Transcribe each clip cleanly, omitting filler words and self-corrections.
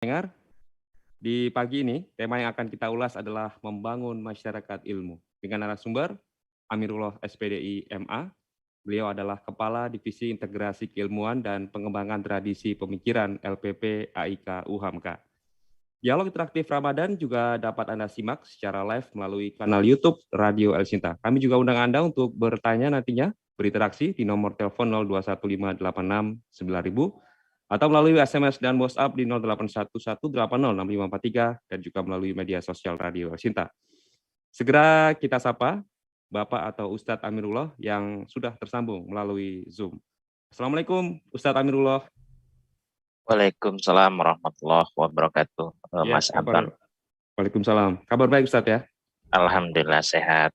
Dengar, di pagi ini tema yang akan kita ulas adalah membangun masyarakat ilmu. Dengan narasumber Amirullah SPDI MA. Beliau adalah Kepala Divisi Integrasi Keilmuan dan Pengembangan Tradisi Pemikiran LPP AIK UHAMKA. Dialog interaktif Ramadan juga dapat Anda simak secara live melalui kanal YouTube Radio El Sinta. Kami juga undang Anda untuk bertanya nantinya, berinteraksi di nomor telepon 0215869000 atau melalui SMS dan WhatsApp di 0811806543 dan juga melalui media sosial Radio El Sinta. Segera kita sapa Bapak atau Ustadz Amirullah yang sudah tersambung melalui Zoom. Assalamualaikum Ustadz Amirullah. Waalaikumsalam warahmatullahi wabarakatuh, Ya, Mas Anton. Waalaikumsalam. Kabar baik Ustadz ya? Alhamdulillah sehat.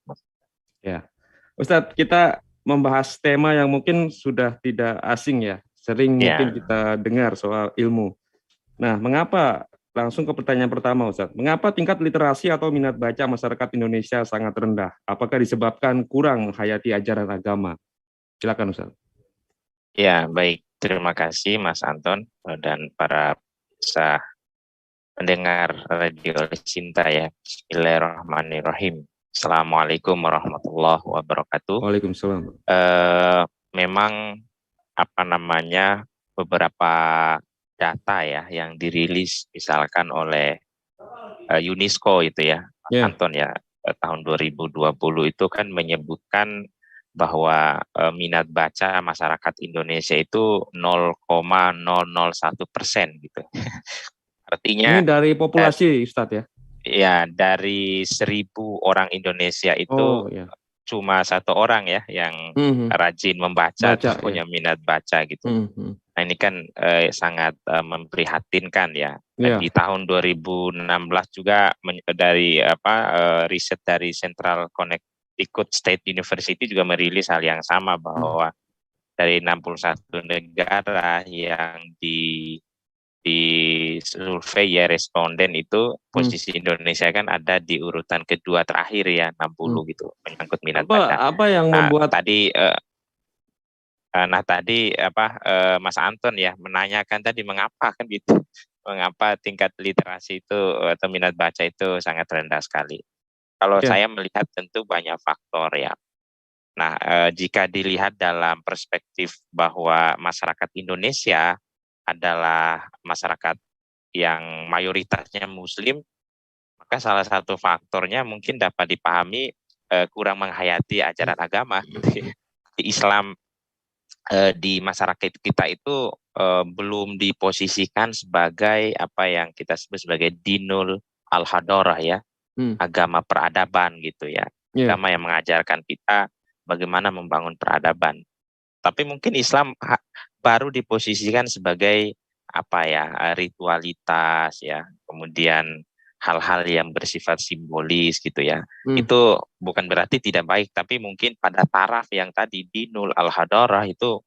Ya, Ustadz, kita membahas tema yang mungkin sudah tidak asing ya, sering mungkin kita dengar soal ilmu. Nah, mengapa, langsung ke pertanyaan pertama Ustadz, mengapa tingkat literasi atau minat baca masyarakat Indonesia sangat rendah? Apakah disebabkan kurang menghayati ajaran agama? Silakan Ustadz. Ya, baik. Terima kasih Mas Anton dan para pendengar Radio Cinta ya. Bismillahirrahmanirrahim. Assalamualaikum warahmatullahi wabarakatuh. Waalaikumsalam. Memang beberapa data ya yang dirilis misalkan oleh UNESCO itu ya, Anton ya, tahun 2020 itu kan menyebutkan bahwa minat baca masyarakat Indonesia itu 0,001% gitu. Artinya ini dari populasi Ustadz ya? Ya, dari 1.000 orang Indonesia itu cuma 1 orang ya yang rajin membaca atau punya minat baca gitu. Nah, ini kan sangat memprihatinkan ya. Di tahun 2016 juga dari riset dari Central Connecticut State University juga merilis hal yang sama bahwa dari 61 negara yang di survei ya responden itu posisi Indonesia kan ada di urutan kedua terakhir ya 60 gitu menyangkut minat baca. Apa yang membuat tadi Mas Anton ya menanyakan tadi mengapa kan gitu, mengapa tingkat literasi itu atau minat baca itu sangat rendah sekali. Kalau saya melihat tentu banyak faktor ya. Nah, jika dilihat dalam perspektif bahwa masyarakat Indonesia adalah masyarakat yang mayoritasnya Muslim, maka salah satu faktornya mungkin dapat dipahami kurang menghayati ajaran agama. Di Islam di masyarakat kita itu belum diposisikan sebagai apa yang kita sebut sebagai dinul al-hadarah ya, agama peradaban gitu ya, agama yang mengajarkan kita bagaimana membangun peradaban. Tapi mungkin Islam baru diposisikan sebagai ritualitas ya, kemudian hal-hal yang bersifat simbolis gitu ya. Itu bukan berarti tidak baik, tapi mungkin pada taraf yang tadi dinul al-hadarah itu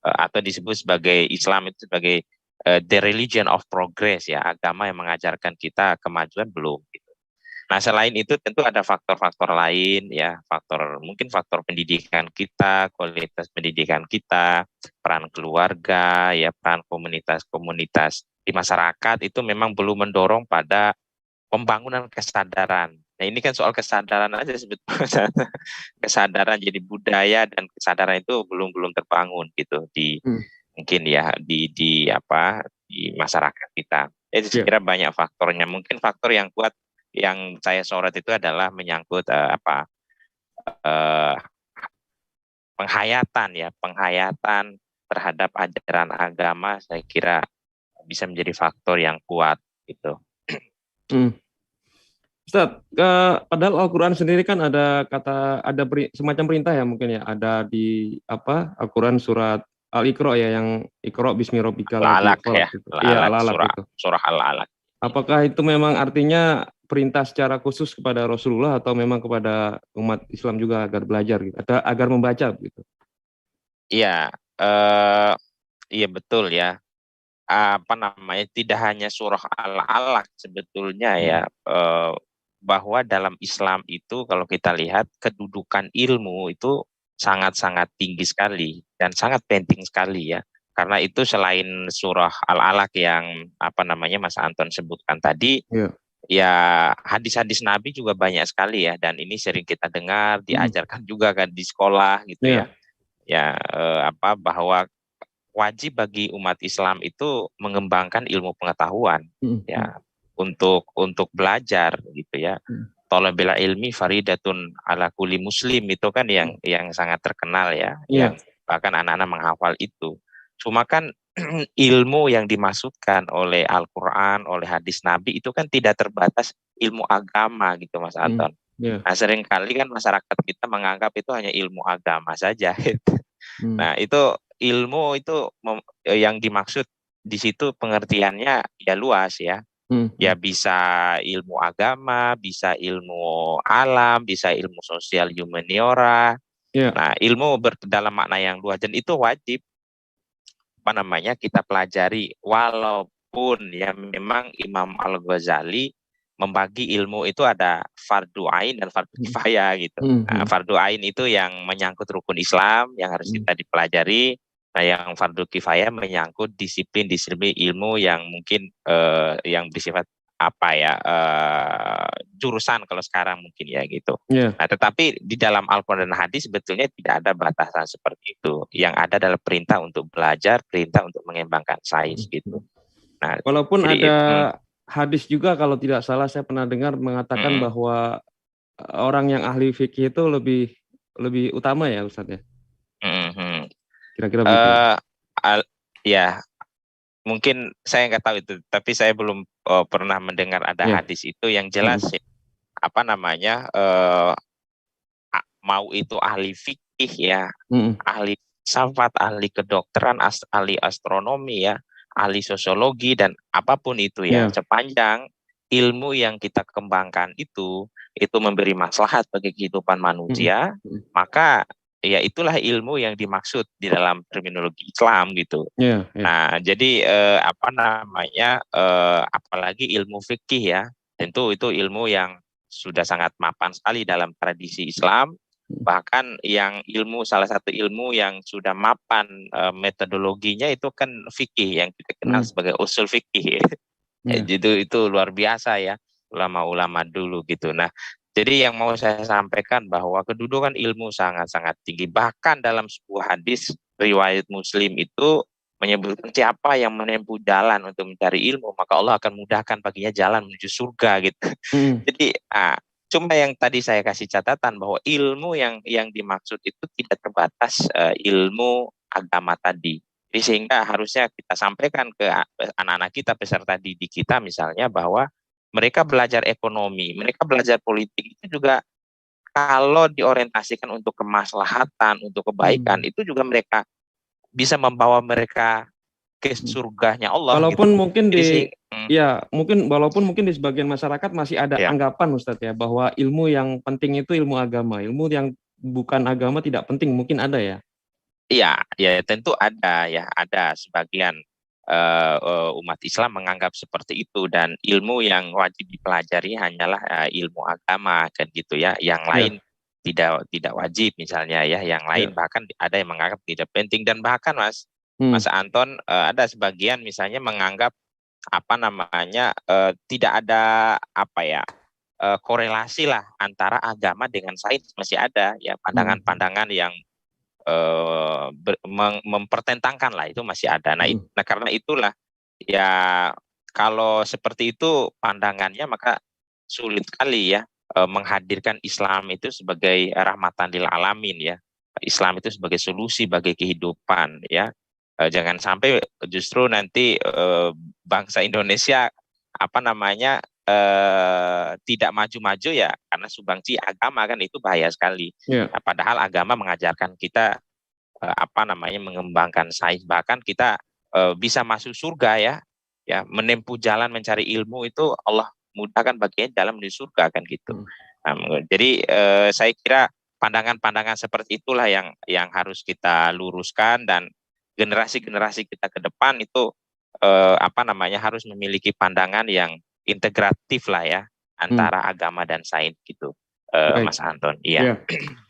atau disebut sebagai Islam itu sebagai the religion of progress ya, agama yang mengajarkan kita kemajuan belum gitu. Nah, selain itu tentu ada faktor-faktor lain ya, mungkin faktor pendidikan kita, kualitas pendidikan kita, peran keluarga, ya peran komunitas-komunitas di masyarakat itu memang belum mendorong pada pembangunan kesadaran. Nah, ini kan soal kesadaran aja sebetulnya. Kesadaran jadi budaya dan kesadaran itu belum terbangun gitu di mungkin ya di masyarakat kita. Jadi saya kira banyak faktornya. Mungkin faktor yang kuat yang saya sorot itu adalah menyangkut penghayatan terhadap ajaran agama, saya kira bisa menjadi faktor yang kuat gitu. Ustadz, padahal Al-Quran sendiri kan ada semacam perintah ya mungkin ya, ada di Al-Quran surat Al-Iqra ya, yang Iqra bismi rabbikal ladzi khalaq. Iya, Al-Alaq itu. Surah Al-Alaq. Apakah itu memang artinya perintah secara khusus kepada Rasulullah atau memang kepada umat Islam juga agar belajar gitu, atau agar membaca gitu? Iya, iya betul ya. Tidak hanya surah Al-Alaq sebetulnya ya, bahwa dalam Islam itu kalau kita lihat kedudukan ilmu itu sangat-sangat tinggi sekali dan sangat penting sekali ya. karena itu selain surah Al-Alaq yang Mas Anton sebutkan tadi, ya hadis-hadis Nabi juga banyak sekali ya, dan ini sering kita dengar, diajarkan juga kan di sekolah gitu ya. Ya bahwa wajib bagi umat Islam itu mengembangkan ilmu pengetahuan ya, untuk belajar gitu ya. Thalabul ilmi faridatun ala kulli muslim, itu kan yang sangat terkenal ya, yang bahkan anak-anak menghafal itu. Cuma kan ilmu yang dimaksudkan oleh Al-Qur'an, oleh hadis Nabi itu kan tidak terbatas ilmu agama gitu Mas Anton. Nah, seringkali kan masyarakat kita menganggap itu hanya ilmu agama saja. Nah, itu ilmu itu yang dimaksud di situ pengertiannya ya luas ya. Ya bisa ilmu agama, bisa ilmu alam, bisa ilmu sosial humaniora. Nah, ilmu dalam makna yang luas, dan itu wajib kita pelajari, walaupun ya memang Imam Al-Ghazali membagi ilmu itu ada fardu ain dan fardu kifayah gitu. Nah, fardu ain itu yang menyangkut rukun Islam yang harus kita dipelajari. Nah, yang fardu kifayah menyangkut disiplin-disiplin ilmu yang mungkin yang bersifat jurusan kalau sekarang mungkin ya gitu. Nah, tetapi di dalam Al-Quran dan hadis sebetulnya tidak ada batasan seperti itu. Yang ada adalah perintah untuk belajar, perintah untuk mengembangkan sains gitu. Nah, walaupun ada hadis juga kalau tidak salah saya pernah dengar mengatakan bahwa orang yang ahli fikih itu lebih utama ya Ustaz ya. Kira-kira begitu. Ya, mungkin saya nggak tahu itu, tapi saya belum pernah mendengar ada hadis itu. Yang jelas mau itu ahli fikih ya, ahli filsafat, ahli kedokteran, ahli astronomi ya, ahli sosiologi dan apapun itu ya, sepanjang ilmu yang kita kembangkan itu memberi maslahat bagi kehidupan manusia, maka ya itulah ilmu yang dimaksud di dalam terminologi Islam gitu. Nah, jadi apalagi ilmu fikih ya, tentu itu ilmu yang sudah sangat mapan sekali dalam tradisi Islam. Bahkan yang salah satu ilmu yang sudah mapan metodologinya itu kan fikih, yang kita kenal sebagai usul fikih. Itu luar biasa ya, ulama-ulama dulu gitu. Nah, jadi yang mau saya sampaikan bahwa kedudukan ilmu sangat-sangat tinggi. Bahkan dalam sebuah hadis riwayat Muslim itu menyebutkan siapa yang menempuh jalan untuk mencari ilmu, maka Allah akan mudahkan baginya jalan menuju surga gitu. Jadi cuma yang tadi saya kasih catatan bahwa ilmu yang dimaksud itu tidak terbatas ilmu agama tadi. Jadi sehingga harusnya kita sampaikan ke anak-anak kita, peserta didik kita misalnya, bahwa mereka belajar ekonomi, mereka belajar politik itu juga kalau diorientasikan untuk kemaslahatan, untuk kebaikan, itu juga mereka bisa membawa mereka ke surganya Allah. Walaupun gitu. mungkin walaupun mungkin di sebagian masyarakat masih ada anggapan Ustadz ya, bahwa ilmu yang penting itu ilmu agama, ilmu yang bukan agama tidak penting, mungkin ada ya. Iya, ya tentu ada ya, ada sebagian umat Islam menganggap seperti itu, dan ilmu yang wajib dipelajari hanyalah ilmu agama kan gitu ya. Yang lain tidak wajib misalnya ya, yang lain bahkan ada yang menganggap tidak penting, dan bahkan Mas Anton ada sebagian misalnya menganggap tidak ada korelasi lah antara agama dengan sains. Masih ada ya pandangan-pandangan yang mempertentangkan lah, itu masih ada. Nah, karena itulah ya, kalau seperti itu pandangannya, maka sulit sekali ya menghadirkan Islam itu sebagai rahmatan lil alamin ya. Islam itu sebagai solusi bagi kehidupan ya. Jangan sampai justru nanti bangsa Indonesia tidak maju-maju ya karena sumbangsi agama, kan itu bahaya sekali. Nah, padahal agama mengajarkan kita mengembangkan sains, bahkan kita bisa masuk surga ya, menempuh jalan mencari ilmu itu Allah mudahkan bagian dalam menuju surga kan gitu. Nah, jadi saya kira pandangan-pandangan seperti itulah yang harus kita luruskan, dan generasi-generasi kita ke depan itu harus memiliki pandangan yang integratif lah ya, antara agama dan sains gitu. Baik. Mas Anton. Iya. Ya.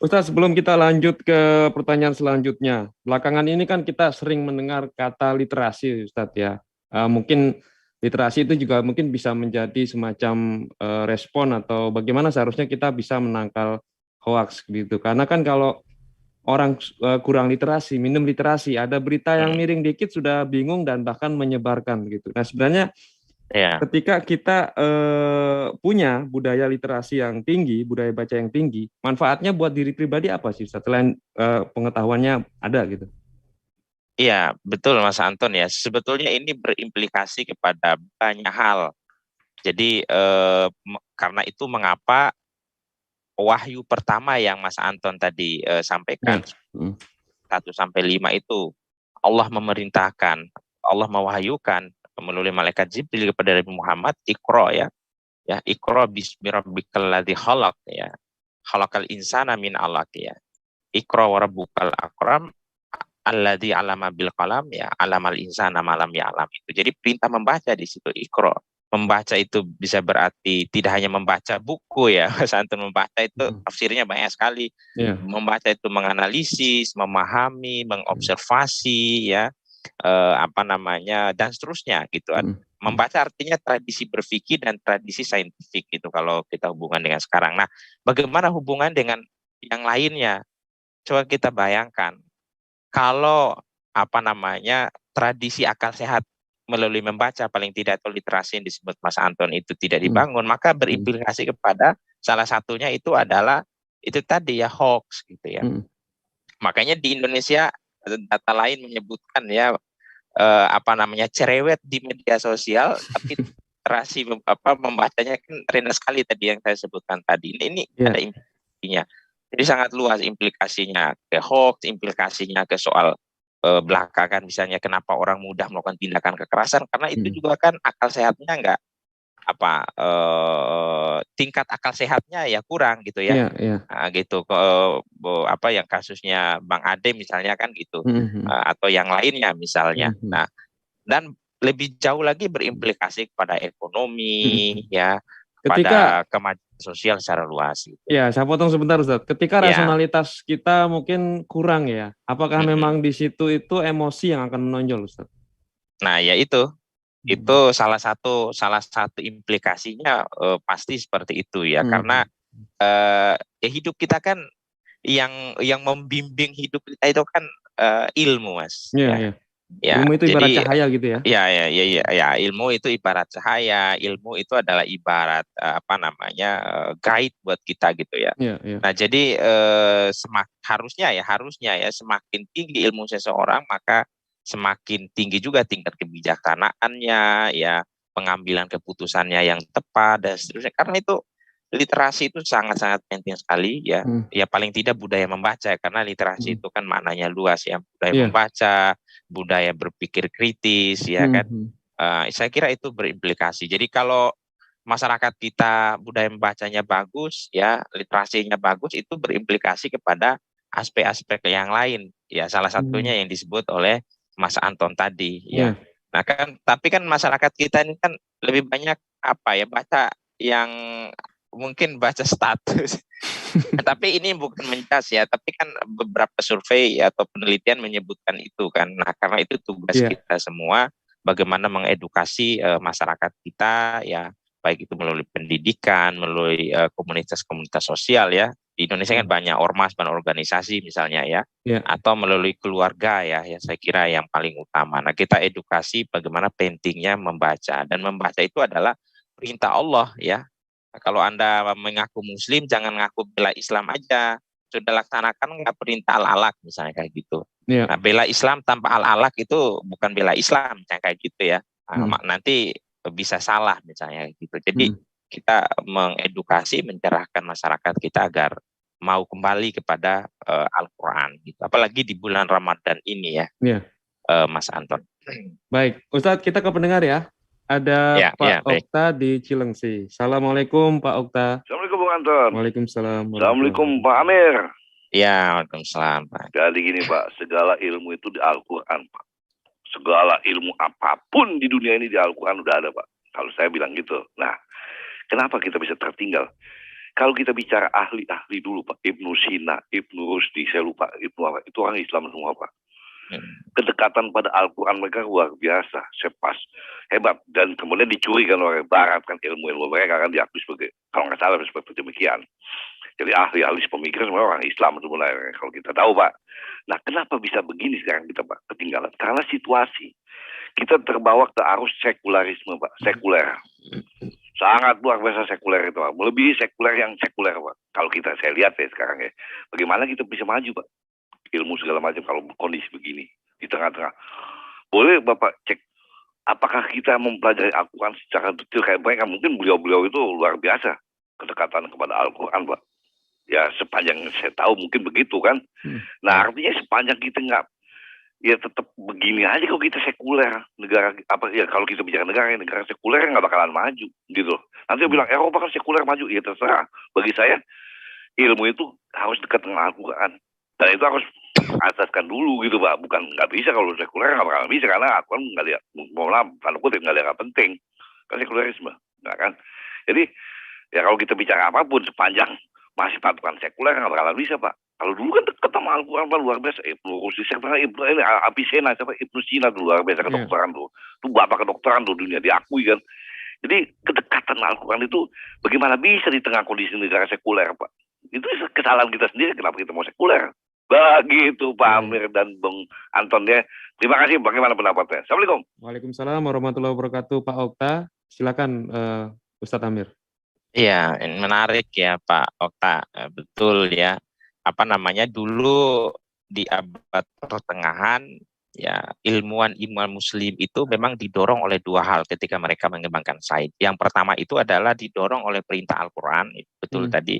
Ustaz, sebelum kita lanjut ke pertanyaan selanjutnya, belakangan ini kan kita sering mendengar kata literasi, Ustaz ya. Mungkin literasi itu juga mungkin bisa menjadi semacam respon atau bagaimana seharusnya kita bisa menangkal hoax gitu. Karena kan kalau orang kurang literasi, minim literasi, ada berita yang miring dikit sudah bingung dan bahkan menyebarkan gitu. Nah, sebenarnya ketika kita punya budaya literasi yang tinggi, budaya baca yang tinggi, manfaatnya buat diri pribadi apa sih, selain pengetahuannya ada gitu? Iya, betul Mas Anton ya. Sebetulnya ini berimplikasi kepada banyak hal. Jadi karena itu mengapa wahyu pertama yang Mas Anton tadi sampaikan 1-5 itu Allah memerintahkan, Allah mewahyukan melalui malaikat Jibril kepada Nabi Muhammad, Iqra ya. Ya, Iqra bismi rabbikal ladzi khalaq ya. Khalaqal insana min 'alaq ya. Iqra wa rabbukal akram alladzi 'allama bil qalam ya, 'allamal insana ma lam ya'lam itu. Jadi perintah membaca di situ Iqra. Membaca itu bisa berarti tidak hanya membaca buku ya, Mas Anton. Membaca itu tafsirnya banyak sekali. Membaca itu menganalisis, memahami, mengobservasi ya, dan seterusnya gitu. Membaca artinya tradisi berpikir dan tradisi saintifik gitu kalau kita hubungan dengan sekarang. Nah, bagaimana hubungan dengan yang lainnya? Coba kita bayangkan kalau tradisi akal sehat melalui membaca paling tidak atau literasi yang disebut Mas Anton itu tidak dibangun, maka berimplikasi kepada salah satunya itu adalah itu tadi ya, hoax gitu ya. Makanya di Indonesia data lain menyebutkan ya cerewet di media sosial, tapi literasi membacanya kan rendah sekali tadi yang saya sebutkan tadi. Ini ada implikasinya. Jadi sangat luas implikasinya ke hoax, implikasinya ke soal belakangan misalnya kenapa orang mudah melakukan tindakan kekerasan, karena itu juga kan akal sehatnya enggak tingkat akal sehatnya ya kurang gitu ya. Nah, gitu yang kasusnya Bang Ade misalnya kan gitu, atau yang lainnya misalnya. Nah, dan lebih jauh lagi berimplikasi kepada ekonomi ya, kepada kemajuan sosial secara luas. Gitu. Ya, saya potong sebentar Ustaz. Ketika rasionalitas kita mungkin kurang ya, apakah memang di situ itu emosi yang akan menonjol Ustaz? Nah, ya itu salah satu implikasinya pasti seperti itu ya, karena hidup kita kan yang membimbing hidup kita itu kan ilmu Mas. Ya, ilmu itu ibarat jadi cahaya gitu ya? Ya, ilmu itu ibarat cahaya, ilmu itu adalah ibarat guide buat kita gitu ya. Nah, jadi harusnya ya semakin tinggi ilmu seseorang maka semakin tinggi juga tingkat kebijaksanaannya ya, pengambilan keputusannya yang tepat dan seterusnya. Karena itu literasi itu sangat-sangat penting sekali ya. Ya paling tidak budaya membaca, karena literasi itu kan maknanya luas ya. Budaya membaca, budaya berpikir kritis ya kan. Saya kira itu berimplikasi. Jadi kalau masyarakat kita budaya membacanya bagus ya, literasinya bagus, itu berimplikasi kepada aspek-aspek yang lain ya. Salah satunya yang disebut oleh Mas Anton tadi ya. Nah kan, tapi kan masyarakat kita ini kan lebih banyak baca yang mungkin baca status. Tapi ini bukan mencas ya, tapi kan beberapa survei atau penelitian menyebutkan itu kan. Nah, karena itu tugas kita semua bagaimana mengedukasi masyarakat kita ya, baik itu melalui pendidikan, melalui komunitas-komunitas sosial ya. Di Indonesia kan banyak ormas, banyak organisasi misalnya ya, atau melalui keluarga ya, yang saya kira yang paling utama. Nah, kita edukasi bagaimana pentingnya membaca, dan membaca itu adalah perintah Allah ya. Kalau Anda mengaku Muslim, jangan ngaku bela Islam aja. Sudah laksanakan nggak perintah al-alaq misalnya kayak gitu. Nah, bela Islam tanpa al-alaq itu bukan bela Islam, misalnya kayak gitu ya. Nah, nanti bisa salah misalnya gitu. Jadi kita mengedukasi, mencerahkan masyarakat kita agar mau kembali kepada Al-Quran. Gitu. Apalagi di bulan Ramadan ini ya, Mas Anton. Baik, Ustadz, kita ke pendengar ya. Ada Pak Okta di Cilengsi. Assalamualaikum Pak Okta. Assalamualaikum Bung Anton. Waalaikumsalam. Assalamualaikum Pak Amir. Ya, waalaikumsalam Pak. Jadi gini Pak, segala ilmu itu di Al-Quran Pak. Segala ilmu apapun di dunia ini di Al-Quran udah ada Pak. Kalau saya bilang gitu. Nah, kenapa kita bisa tertinggal? kalau kita bicara ahli-ahli dulu Pak, Ibnu Sina, Ibnu Rusdi, saya lupa Ibnu apa, itu orang Islam semua Pak. Kedekatan pada Al-Quran mereka luar biasa, sepas, hebat, dan kemudian dicuri kan oleh Barat kan ilmu-ilmu mereka kan diakui sebagai, kalau nggak salah seperti demikian. Jadi ahli-ahli pemikiran semua orang Islam sebenarnya kalau kita tahu Pak. Nah kenapa bisa begini sekarang kita Pak ketinggalan? Karena situasi kita terbawa ke arus sekularisme Pak, sekuler. Sangat luar biasa sekuler itu Pak. Melebihi sekuler yang sekuler Pak. Kalau saya lihat ya sekarang ya. Bagaimana kita bisa maju Pak? Ilmu segala macam kalau kondisi begini. Di tengah-tengah. Boleh Bapak cek. Apakah kita mempelajari Al-Quran secara detail kayak mereka? Mungkin beliau-beliau itu luar biasa. Kedekatan kepada Al-Quran Pak. Ya sepanjang saya tahu mungkin begitu kan. Nah artinya sepanjang kita nggak, ya tetap begini aja kalau kita sekuler negara apa ya, kalau kita bicara negara sekuler nggak bakalan maju gitu. Nanti dia bilang Eropa kan sekuler maju, ya terserah. Bagi saya ilmu itu harus dekat dengan Al-Quran dan itu harus asaskan dulu gitu Pak. Bukan nggak bisa kalau sekuler nggak bakalan bisa karena Al-Quran nggak lihat, mau tanda kutip nggak lihat penting kan sekulerisme, nggak kan. Jadi ya kalau kita bicara apapun sepanjang masih patokan sekuler nggak bakalan bisa Pak. Kalau dulu kan dekat sama Al-Quran luar biasa. Ibnu Rusdi, Ibnu ini Avicenna, Ibnu Sina tuh luar biasa kedokteran tuh. Itu bapak kedokteran tuh dunia diakui kan. Jadi kedekatan Al-Quran itu bagaimana bisa di tengah kondisi negara sekuler Pak. Itu kesalahan kita sendiri kenapa kita mau sekuler. Begitu Pak Amir dan Bung Anton ya. Terima kasih, bagaimana pendapatnya. Assalamualaikum. Waalaikumsalam warahmatullahi wabarakatuh Pak Okta. Silakan Ustadz Amir. Iya, menarik ya Pak Okta. Betul ya. Dulu di abad pertengahan ya ilmuwan muslim itu memang didorong oleh dua hal ketika mereka mengembangkan sains. Yang pertama itu adalah didorong oleh perintah Al-Quran, betul tadi.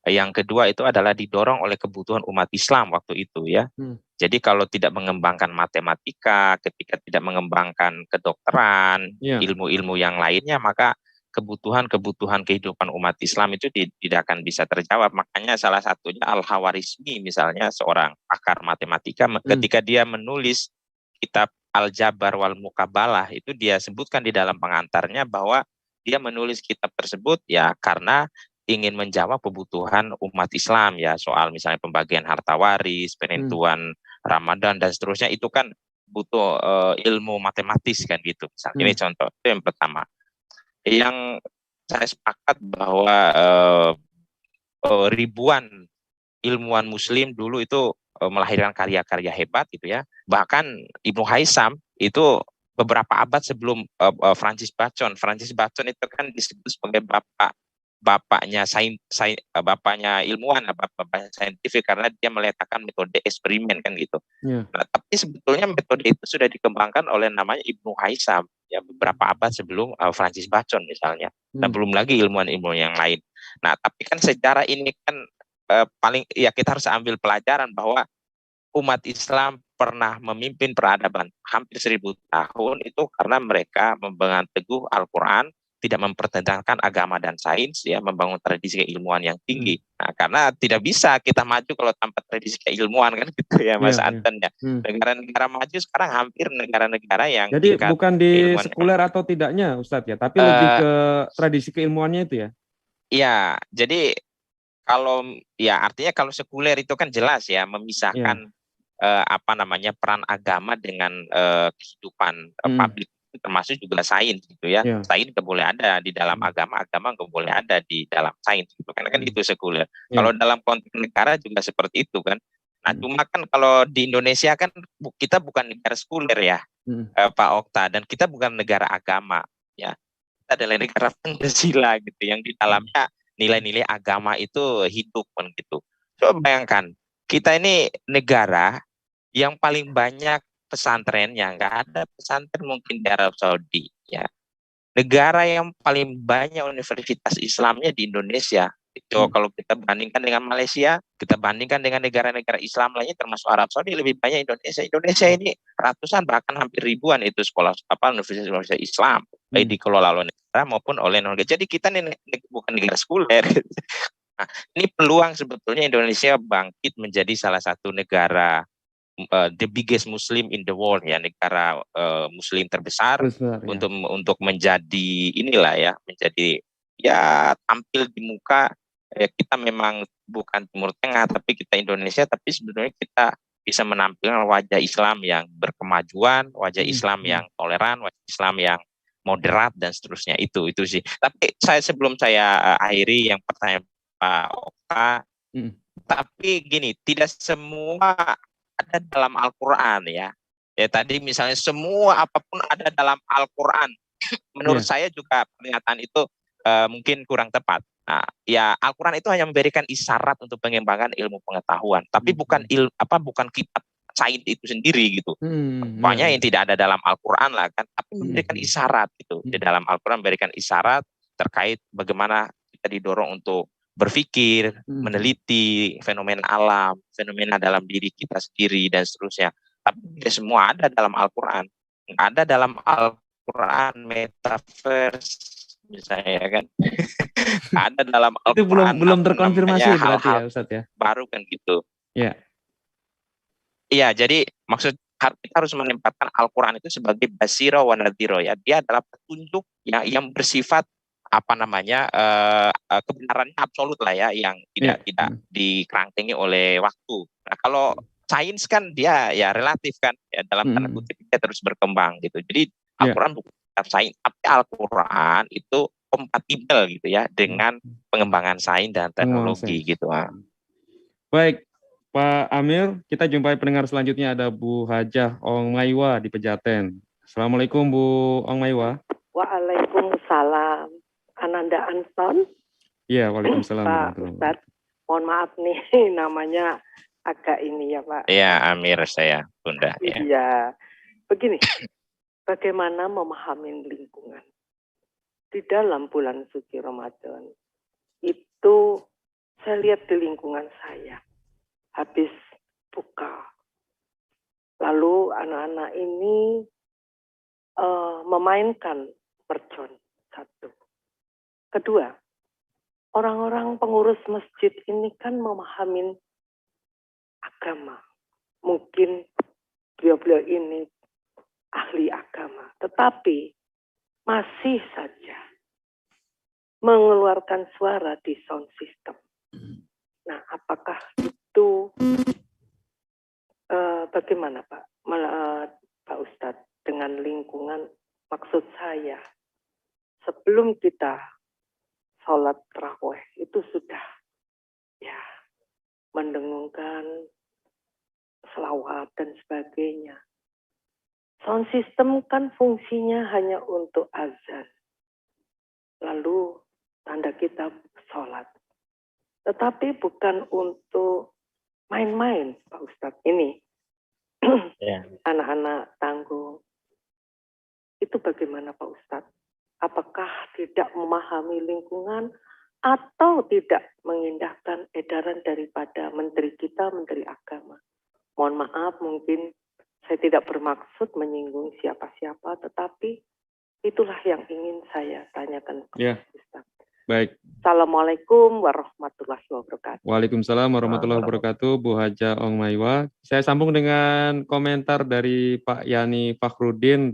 Yang kedua itu adalah didorong oleh kebutuhan umat Islam waktu itu ya. Jadi kalau tidak mengembangkan matematika, ketika tidak mengembangkan kedokteran, ilmu-ilmu yang lainnya, maka kebutuhan kehidupan umat Islam itu tidak akan bisa terjawab. Makanya salah satunya Al-Khawarizmi misalnya, seorang pakar matematika, ketika dia menulis kitab Al-Jabar wal Muqabalah, itu dia sebutkan di dalam pengantarnya bahwa dia menulis kitab tersebut ya karena ingin menjawab kebutuhan umat Islam ya, soal misalnya pembagian harta waris, penentuan Ramadan dan seterusnya, itu kan butuh ilmu matematis kan gitu. Misalnya ini contoh, itu yang pertama. Yang saya sepakat bahwa ribuan ilmuwan muslim dulu itu melahirkan karya-karya hebat gitu ya. Bahkan Ibnu Haisam itu beberapa abad sebelum Francis Bacon. Francis Bacon itu kan disebut sebagai bapaknya ilmuwan, bapaknya saintifik, karena dia meletakkan metode eksperimen kan gitu. Nah, tapi sebetulnya metode itu sudah dikembangkan oleh namanya Ibnu Haisam ya beberapa abad sebelum Francis Bacon misalnya, dan belum lagi ilmuwan-ilmuwan yang lain. Nah, tapi kan sejarah ini kan paling ya kita harus ambil pelajaran bahwa umat Islam pernah memimpin peradaban hampir 1000 tahun itu karena mereka memegang teguh Al-Quran, tidak mempertentangkan agama dan sains ya, membangun tradisi keilmuan yang tinggi. Nah, karena tidak bisa kita maju kalau tanpa tradisi keilmuan kan gitu ya Mas Anton ya. Negara-negara maju sekarang hampir negara-negara yang jadi bukan di sekuler atau tidaknya Ustadz ya, tapi lebih ke tradisi keilmuannya itu ya. Iya, jadi kalau ya artinya kalau sekuler itu kan jelas ya memisahkan peran agama dengan kehidupan publik, termasuk juga sains gitu ya. Sains nggak boleh ada di dalam agama nggak boleh ada di dalam sains gitu kan itu sekuler. Kalau dalam konteks negara juga seperti itu kan. Nah cuma kan kalau di Indonesia kan kita bukan negara sekuler ya Pak Okta, dan kita bukan negara agama ya. Kita adalah negara Pancasila gitu yang di dalamnya nilai-nilai agama itu hidup kan gitu. Coba bayangkan kita ini negara yang paling banyak pesantrennya, nggak ada pesantren mungkin di Arab Saudi ya. Negara yang paling banyak universitas Islamnya di Indonesia. Itu kalau kita bandingkan dengan Malaysia, kita bandingkan dengan negara-negara Islam lainnya termasuk Arab Saudi, lebih banyak Indonesia. Indonesia ini ratusan bahkan hampir ribuan itu sekolah universitas Islam, baik dikelola oleh negara maupun oleh non-negara. Jadi kita ini bukan negara sekuler. Nah, ini peluang sebetulnya Indonesia bangkit menjadi salah satu negara the biggest Muslim in the world ya, negara Muslim terbesar untuk menjadi inilah ya, menjadi ya tampil di muka kita memang bukan Timur Tengah, tapi kita Indonesia, tapi sebenarnya kita bisa menampilkan wajah Islam yang berkemajuan, wajah Islam yang toleran, wajah Islam yang moderat dan seterusnya. Itu sih. Tapi sebelum saya akhiri yang pertanyaan Pak Oka, tapi gini, tidak semua ada dalam Al-Quran ya. Ya tadi misalnya semua apapun ada dalam Al-Quran. Menurut saya juga pernyataan itu mungkin kurang tepat. Nah, ya Al-Quran itu hanya memberikan isyarat untuk pengembangan ilmu pengetahuan, tapi bukan kitab sains itu sendiri gitu. Banyak yang tidak ada dalam Al-Quran lah kan, tapi memberikan isyarat gitu. Di dalam Al-Quran memberikan isyarat terkait bagaimana kita didorong untuk berpikir, meneliti fenomena alam, fenomena dalam diri kita sendiri dan seterusnya. Tapi tidak semua ada dalam Al-Quran. Ada dalam Al-Quran metaverse misalnya kan. Ada dalam Al-Quran. Itu belum terkonfirmasi berarti ya Ustadz ya. Baru kan gitu. Iya. Iya, jadi maksud kita harus menempatkan Al-Quran itu sebagai basiro wa nadhiro ya. Dia adalah petunjuk yang bersifat kebenarannya absolut lah ya, yang tidak dikerangkengi oleh waktu. Nah, kalau sains kan dia ya relatif kan ya, dalam tanda kutip dia terus berkembang gitu. Jadi Al-Quran bukan sains, tapi Al-Quran itu kompatibel gitu ya dengan pengembangan sains dan teknologi gitu. Baik, Pak Amir, kita jumpai pendengar selanjutnya, ada Bu Hajah Ong Maiwa di Pejaten. Assalamualaikum Bu Ong Maiwa. Waalaikumsalam. Ananda Anton. Iya, waalaikumsalam. Pak Ustadz, mohon maaf nih namanya agak ini ya Pak. Iya, Amir saya, Bunda. Iya, begini, bagaimana memahami lingkungan di dalam bulan suci Ramadan itu saya lihat di lingkungan saya habis buka, lalu anak-anak ini memainkan mercon, satu. Kedua, orang-orang pengurus masjid ini kan memahami agama. Mungkin beliau-beliau ini ahli agama, tetapi masih saja mengeluarkan suara di sound system. Nah, apakah itu bagaimana Pak? Pak Ustadz, dengan lingkungan, maksud saya sebelum kita sholat tarawih itu sudah ya mendengungkan selawat dan sebagainya. Sound system kan fungsinya hanya untuk azan, lalu tanda kita sholat, tetapi bukan untuk main-main Pak Ustadz. Ini anak-anak tanggung itu bagaimana Pak Ustadz? Apakah tidak memahami lingkungan atau tidak mengindahkan edaran daripada menteri kita, Menteri Agama? Mohon maaf, mungkin saya tidak bermaksud menyinggung siapa-siapa, tetapi itulah yang ingin saya tanyakan. Ya, baik. Assalamualaikum warahmatullahi wabarakatuh. Waalaikumsalam warahmatullahi wabarakatuh, Bu Hajah Ong Maiwa. Saya sambung dengan komentar dari Pak Yani Fakhrudin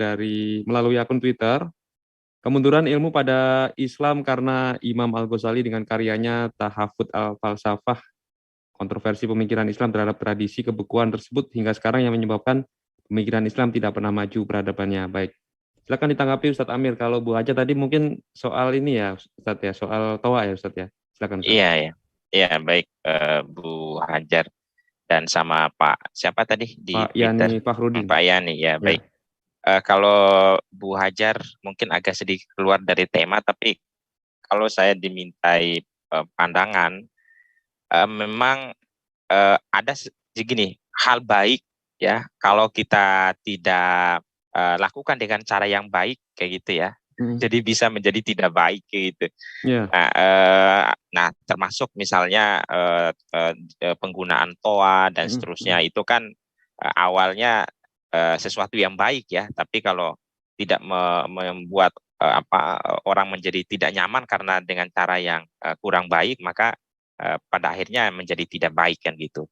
melalui akun Twitter. Kemunduran ilmu pada Islam karena Imam Al-Ghazali dengan karyanya Tahafut Al-Falsafah, kontroversi pemikiran Islam terhadap tradisi kebekuan tersebut hingga sekarang yang menyebabkan pemikiran Islam tidak pernah maju peradabannya. Baik, silakan ditanggapi Ustadz Amir. Kalau Bu Hajah tadi mungkin soal ini ya Ustadz ya, soal toa ya Ustadz ya. Silakan Ustadz. Iya, baik Bu Hajar dan sama Pak siapa tadi di Pak Yani Fakhrudin. Pak Yani ya, baik. Kalau Bu Hajar mungkin agak sedikit keluar dari tema, tapi kalau saya dimintai pandangan, memang ada segini hal baik ya kalau kita tidak lakukan dengan cara yang baik kayak gitu ya. Jadi bisa menjadi tidak baik kayak gitu. Nah, termasuk misalnya penggunaan toa dan seterusnya itu kan awalnya sesuatu yang baik ya, tapi kalau tidak membuat orang menjadi tidak nyaman karena dengan cara yang kurang baik, maka pada akhirnya menjadi tidak baik kan gitu.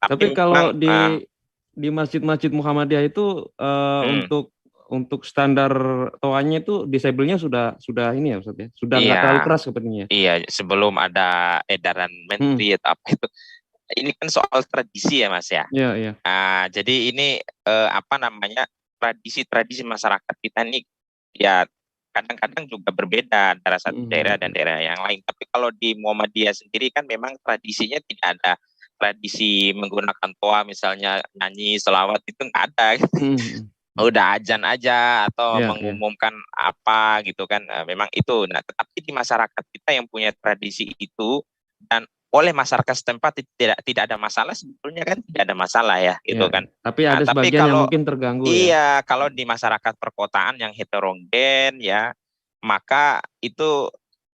Tapi kalau di masjid-masjid Muhammadiyah itu untuk untuk standar toanya itu disabelnya sudah ini ya Ustaz ya, sudah nggak terlalu keras sepertinya. Iya, sebelum ada edaran menteri atau apa itu. Ini kan soal tradisi ya Mas ya. Iya, iya. Jadi ini apa namanya, tradisi masyarakat kita ini ya kadang-kadang juga berbeda antara satu daerah dan daerah yang lain. Tapi kalau di Muhammadiyah sendiri kan memang tradisinya tidak ada tradisi menggunakan toa misalnya nyanyi selawat, itu nggak ada. Udah azan aja atau mengumumkan apa gitu kan, memang itu. Nah, tetapi di masyarakat kita yang punya tradisi itu dan oleh masyarakat setempat tidak ada masalah, sebetulnya kan tidak ada masalah ya gitu kan. Tapi ada sebagian yang mungkin terganggu ya. Iya, kalau di masyarakat perkotaan yang heterogen ya, maka itu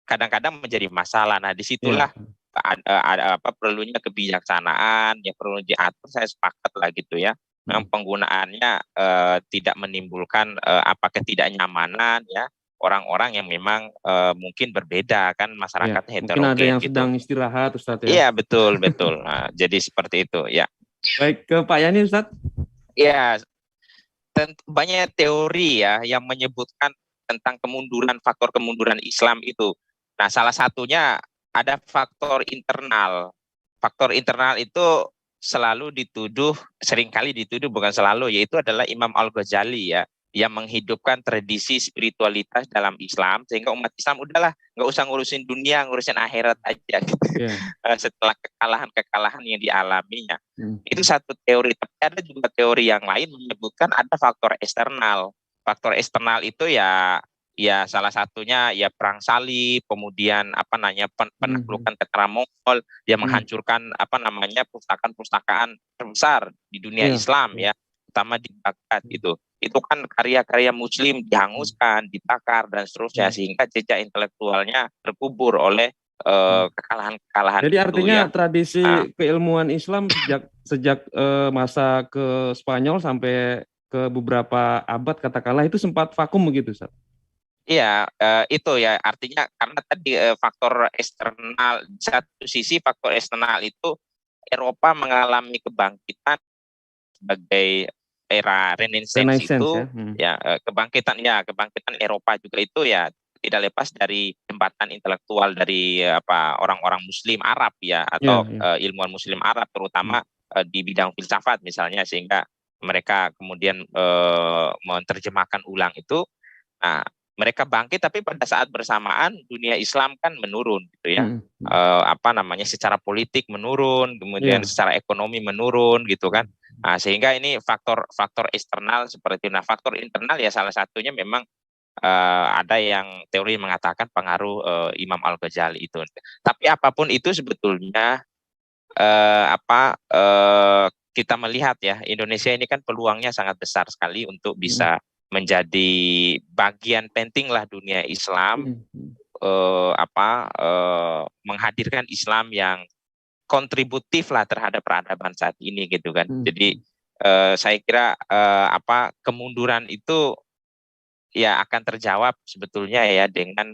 kadang-kadang menjadi masalah. Nah, disitulah ada apa perlunya kebijaksanaan, ya perlu diatur, saya sepakat lah gitu ya. Memang penggunaannya tidak menimbulkan apa ketidaknyamanan ya. Orang-orang yang memang mungkin berbeda kan, masyarakat heterogen. Mungkin ada yang gitu. sedang istirahat Ustadz ya. Iya, betul. Nah, jadi seperti itu ya. Baik, ke Pak Yani Ustadz. Ya, banyak teori ya yang menyebutkan tentang faktor kemunduran Islam itu. Nah, salah satunya ada faktor internal. Faktor internal itu seringkali dituduh, bukan selalu, yaitu adalah Imam Al-Ghazali ya, yang menghidupkan tradisi spiritualitas dalam Islam, sehingga umat Islam udahlah nggak usah ngurusin dunia, ngurusin akhirat aja gitu. Setelah kekalahan yang dialaminya. Itu satu teori. Tapi ada juga teori yang lain menyebutkan ada faktor eksternal. Faktor eksternal itu ya salah satunya ya perang salib, kemudian penaklukan tentara Mongol yang menghancurkan pustakaan terbesar di dunia Islam ya, terutama di Baghdad itu. Itu kan karya-karya Muslim dihanguskan, ditakar dan seterusnya, sehingga jejak intelektualnya terkubur oleh kekalahan-kekalahan. Jadi artinya tradisi keilmuan Islam sejak masa ke Spanyol sampai ke beberapa abad katakanlah itu sempat vakum begitu, Ustaz? Iya, itu ya artinya karena tadi faktor eksternal, di satu sisi faktor eksternal itu Eropa mengalami kebangkitan sebagai era Renaissance itu ya, kebangkitan Eropa juga itu ya tidak lepas dari jembatan intelektual dari orang-orang Muslim Arab ya, atau ilmuwan Muslim Arab terutama di bidang filsafat misalnya, sehingga mereka kemudian menerjemahkan ulang itu. Nah, mereka bangkit, tapi pada saat bersamaan dunia Islam kan menurun gitu ya. Secara politik menurun, kemudian secara ekonomi menurun gitu kan. Nah, sehingga ini faktor eksternal seperti itu. Nah, faktor internal ya salah satunya memang ada yang teori mengatakan pengaruh Imam Al-Ghazali itu. Tapi apapun itu sebetulnya kita melihat ya, Indonesia ini kan peluangnya sangat besar sekali untuk bisa menjadi bagian penting lah dunia Islam, menghadirkan Islam yang kontributif lah terhadap peradaban saat ini gitu kan. Jadi saya kira kemunduran itu ya akan terjawab sebetulnya ya dengan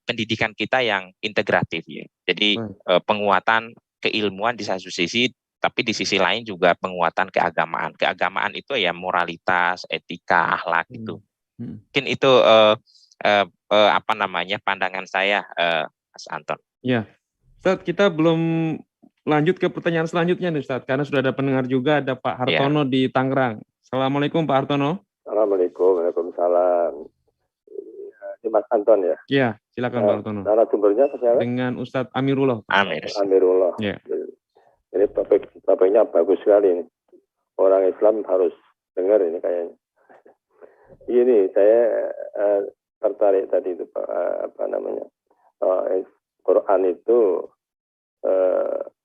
pendidikan kita yang integratif ya. Jadi penguatan keilmuan di satu sisi, tapi di sisi lain juga penguatan keagamaan. Keagamaan itu ya moralitas, etika, akhlak itu. Mungkin itu pandangan saya, Mas Anton. Ya, Ustaz, kita belum lanjut ke pertanyaan selanjutnya nih Ustaz, karena sudah ada pendengar juga, ada Pak Hartono di Tangerang. Assalamualaikum Pak Hartono. Assalamualaikum, waalaikumsalam. Ini Mas Anton ya? Iya, silakan Pak Hartono. Narasumbernya siapa? Dengan Ustadz Amirullah. Amirullah. Ya. Ini topiknya bagus sekali ini. Orang Islam harus dengar ini kayaknya. Ini saya tertarik tadi itu Quran itu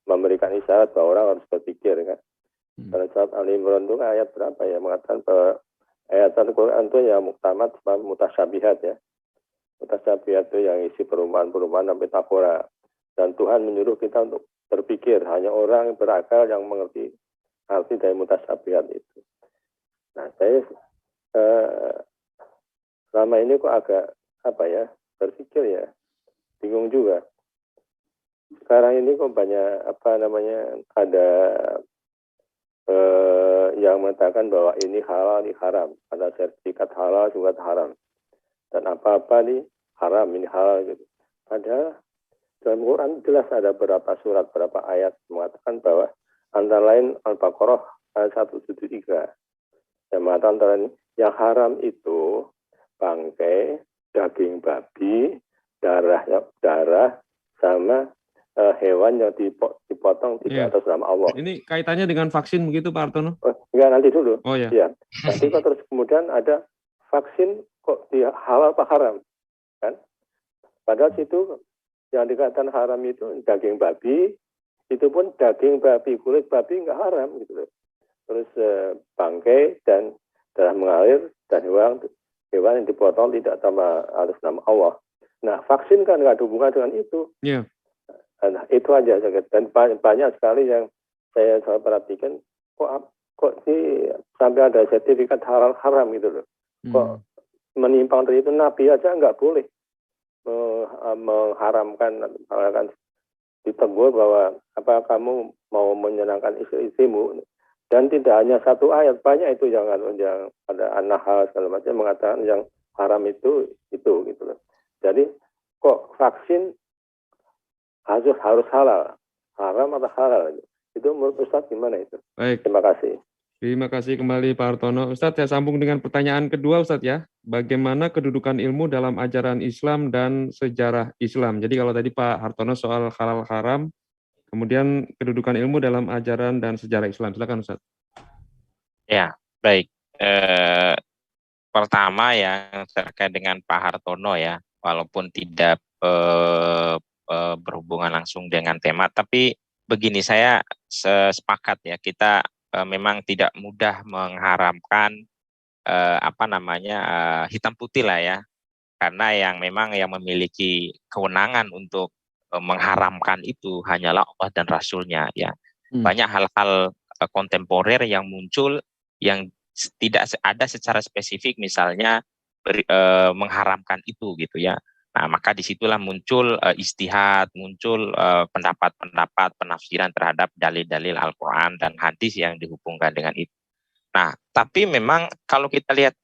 memberikan isyarat bahwa orang harus berpikir kan. Pada saat Ali Imran itu ayat berapa ya mengatakan bahwa ayat Al-Quran itu ya muktamad mutasyabihat ya. Mutasyabihat itu yang isi perumpamaan-perumpamaan dan metafora. Dan Tuhan menyuruh kita untuk berpikir. Hanya orang yang berakal yang mengerti arti dari mutasyabihat itu. Nah, saya selama ini kok agak berpikir ya, bingung juga. Sekarang ini kok banyak ada yang mengatakan bahwa ini halal, ini haram. Ada sertifikat halal juga haram. Dan apa-apa nih haram, ini halal gitu. Padahal dalam Quran jelas ada beberapa surat, beberapa ayat mengatakan bahwa antara lain Al-Baqarah ayat 173 yang mengatakan antara lain yang haram itu bangkai, daging babi, darah sama hewan yang dipotong tidak atas nama Allah. Ini kaitannya dengan vaksin begitu Pak Hartono? Enggak, nanti dulu. Oh ya. Ya. Nanti kok terus kemudian ada vaksin kok halal apa haram, kan? Padahal situ yang dikatakan haram itu daging babi, itu pun daging babi, kulit babi nggak haram gitu loh. Terus bangkai dan darah mengalir dan hewan yang dipotong tidak atas nama Allah. Nah, vaksin kan nggak ada hubungan dengan itu. Iya. Nah, itu aja. Dan banyak sekali yang saya perhatikan, kok sih sampai ada sertifikat halal haram gitu loh. Kok menyimpang dari itu, Nabi aja nggak boleh mengharamkan, ditegur bahwa apa kamu mau menyenangkan istri-istrimu. Dan tidak hanya satu ayat, banyak itu yang ada An-Nahl segala macam mengatakan yang haram itu gitu loh. Jadi kok vaksin harus halal, haram atau halal? Itu menurut Ustadz gimana itu? Baik. Terima kasih. Terima kasih kembali Pak Hartono. Ustadz, saya sambung dengan pertanyaan kedua Ustadz ya. Bagaimana kedudukan ilmu dalam ajaran Islam dan sejarah Islam? Jadi kalau tadi Pak Hartono soal halal haram, kemudian kedudukan ilmu dalam ajaran dan sejarah Islam. Silakan Ustadz. Ya, baik. Pertama yang terkait dengan Pak Hartono ya, walaupun tidak berhubungan langsung dengan tema, tapi begini, saya sepakat ya, kita memang tidak mudah mengharamkan hitam putih lah ya, karena yang memang yang memiliki kewenangan untuk mengharamkan itu hanyalah Allah dan Rasulnya ya. Banyak hal-hal kontemporer yang muncul yang tidak ada secara spesifik misalnya mengharamkan itu gitu ya. Nah, maka disitulah muncul ijtihad, muncul pendapat-pendapat penafsiran terhadap dalil-dalil Al-Quran dan hadis yang dihubungkan dengan itu. Nah, tapi memang kalau kita lihat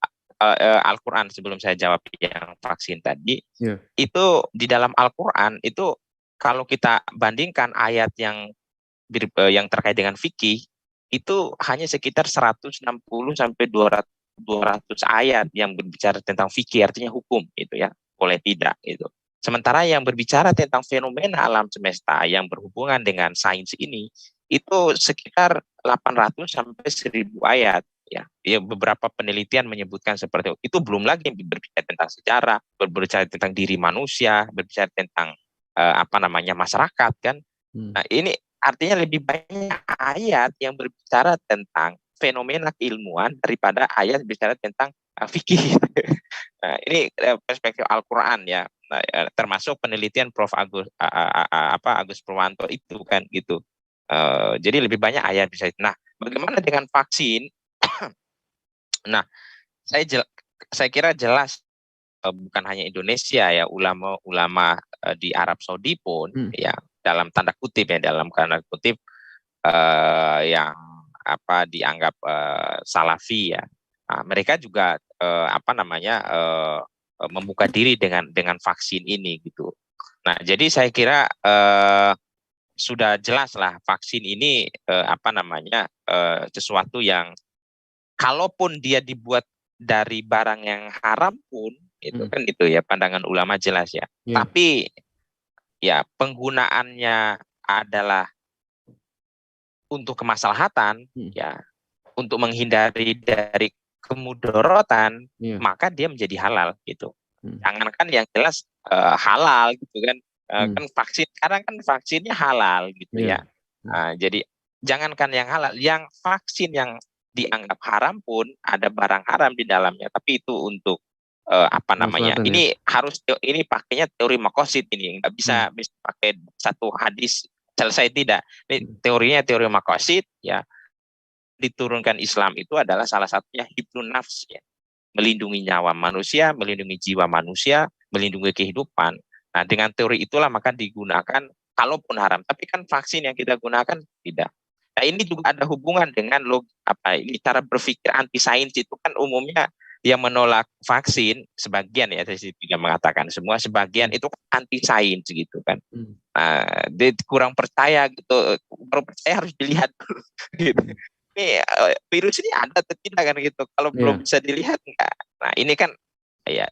Al-Quran, sebelum saya jawab yang vaksin tadi, itu di dalam Al-Quran itu kalau kita bandingkan ayat yang terkait dengan fikih, itu hanya sekitar 160 sampai 200 ayat yang berbicara tentang fikih, artinya hukum itu ya. Boleh tidak itu. Sementara yang berbicara tentang fenomena alam semesta yang berhubungan dengan sains ini itu sekitar 800 sampai 1000 ayat ya. Beberapa penelitian menyebutkan seperti itu. Itu belum lagi berbicara tentang sejarah, berbicara tentang diri manusia, berbicara tentang masyarakat kan. Nah, ini artinya lebih banyak ayat yang berbicara tentang fenomena keilmuan daripada ayat berbicara tentang fikih. Nah, ini perspektif Al-Quran ya. Nah, termasuk penelitian Prof. Agus Purwanto itu kan gitu. Jadi lebih banyak ayat bisa. Nah, bagaimana dengan vaksin? Nah, saya kira jelas bukan hanya Indonesia ya, ulama-ulama di Arab Saudi pun ya dalam tanda kutip yang dianggap salafi ya. Nah, mereka juga membuka diri dengan vaksin ini gitu. Nah, jadi saya kira sudah jelas lah vaksin ini sesuatu yang kalaupun dia dibuat dari barang yang haram pun itu kan itu ya pandangan ulama jelas ya. Tapi ya penggunaannya adalah untuk kemaslahatan ya, untuk menghindari dari kemudorotan, maka dia menjadi halal gitu. Jangankan yang jelas halal gitu kan, kan vaksin sekarang kan vaksinnya halal gitu ya. Jadi jangankan yang halal, yang vaksin yang dianggap haram pun ada barang haram di dalamnya, tapi itu untuk ini harus ini pakainya teori makosid, ini nggak bisa pakai satu hadis selesai, tidak. Ini teorinya teori makosid ya. Diturunkan Islam itu adalah salah satunya hibnun nafs ya. Melindungi nyawa manusia, melindungi jiwa manusia, melindungi kehidupan. Nah, dengan teori itulah maka digunakan kalaupun haram. Tapi kan vaksin yang kita gunakan tidak. Nah, ini juga ada hubungan dengan ini cara berpikir anti sains itu kan umumnya yang menolak vaksin sebagian ya, saya tidak mengatakan semua, sebagian itu anti sains gitu kan. Nah, dia kurang percaya gitu, kurang percaya harus dilihat dulu gitu. Ini virus ini ada atau tidak kan gitu. Kalau belum bisa dilihat enggak. Nah, ini kan ya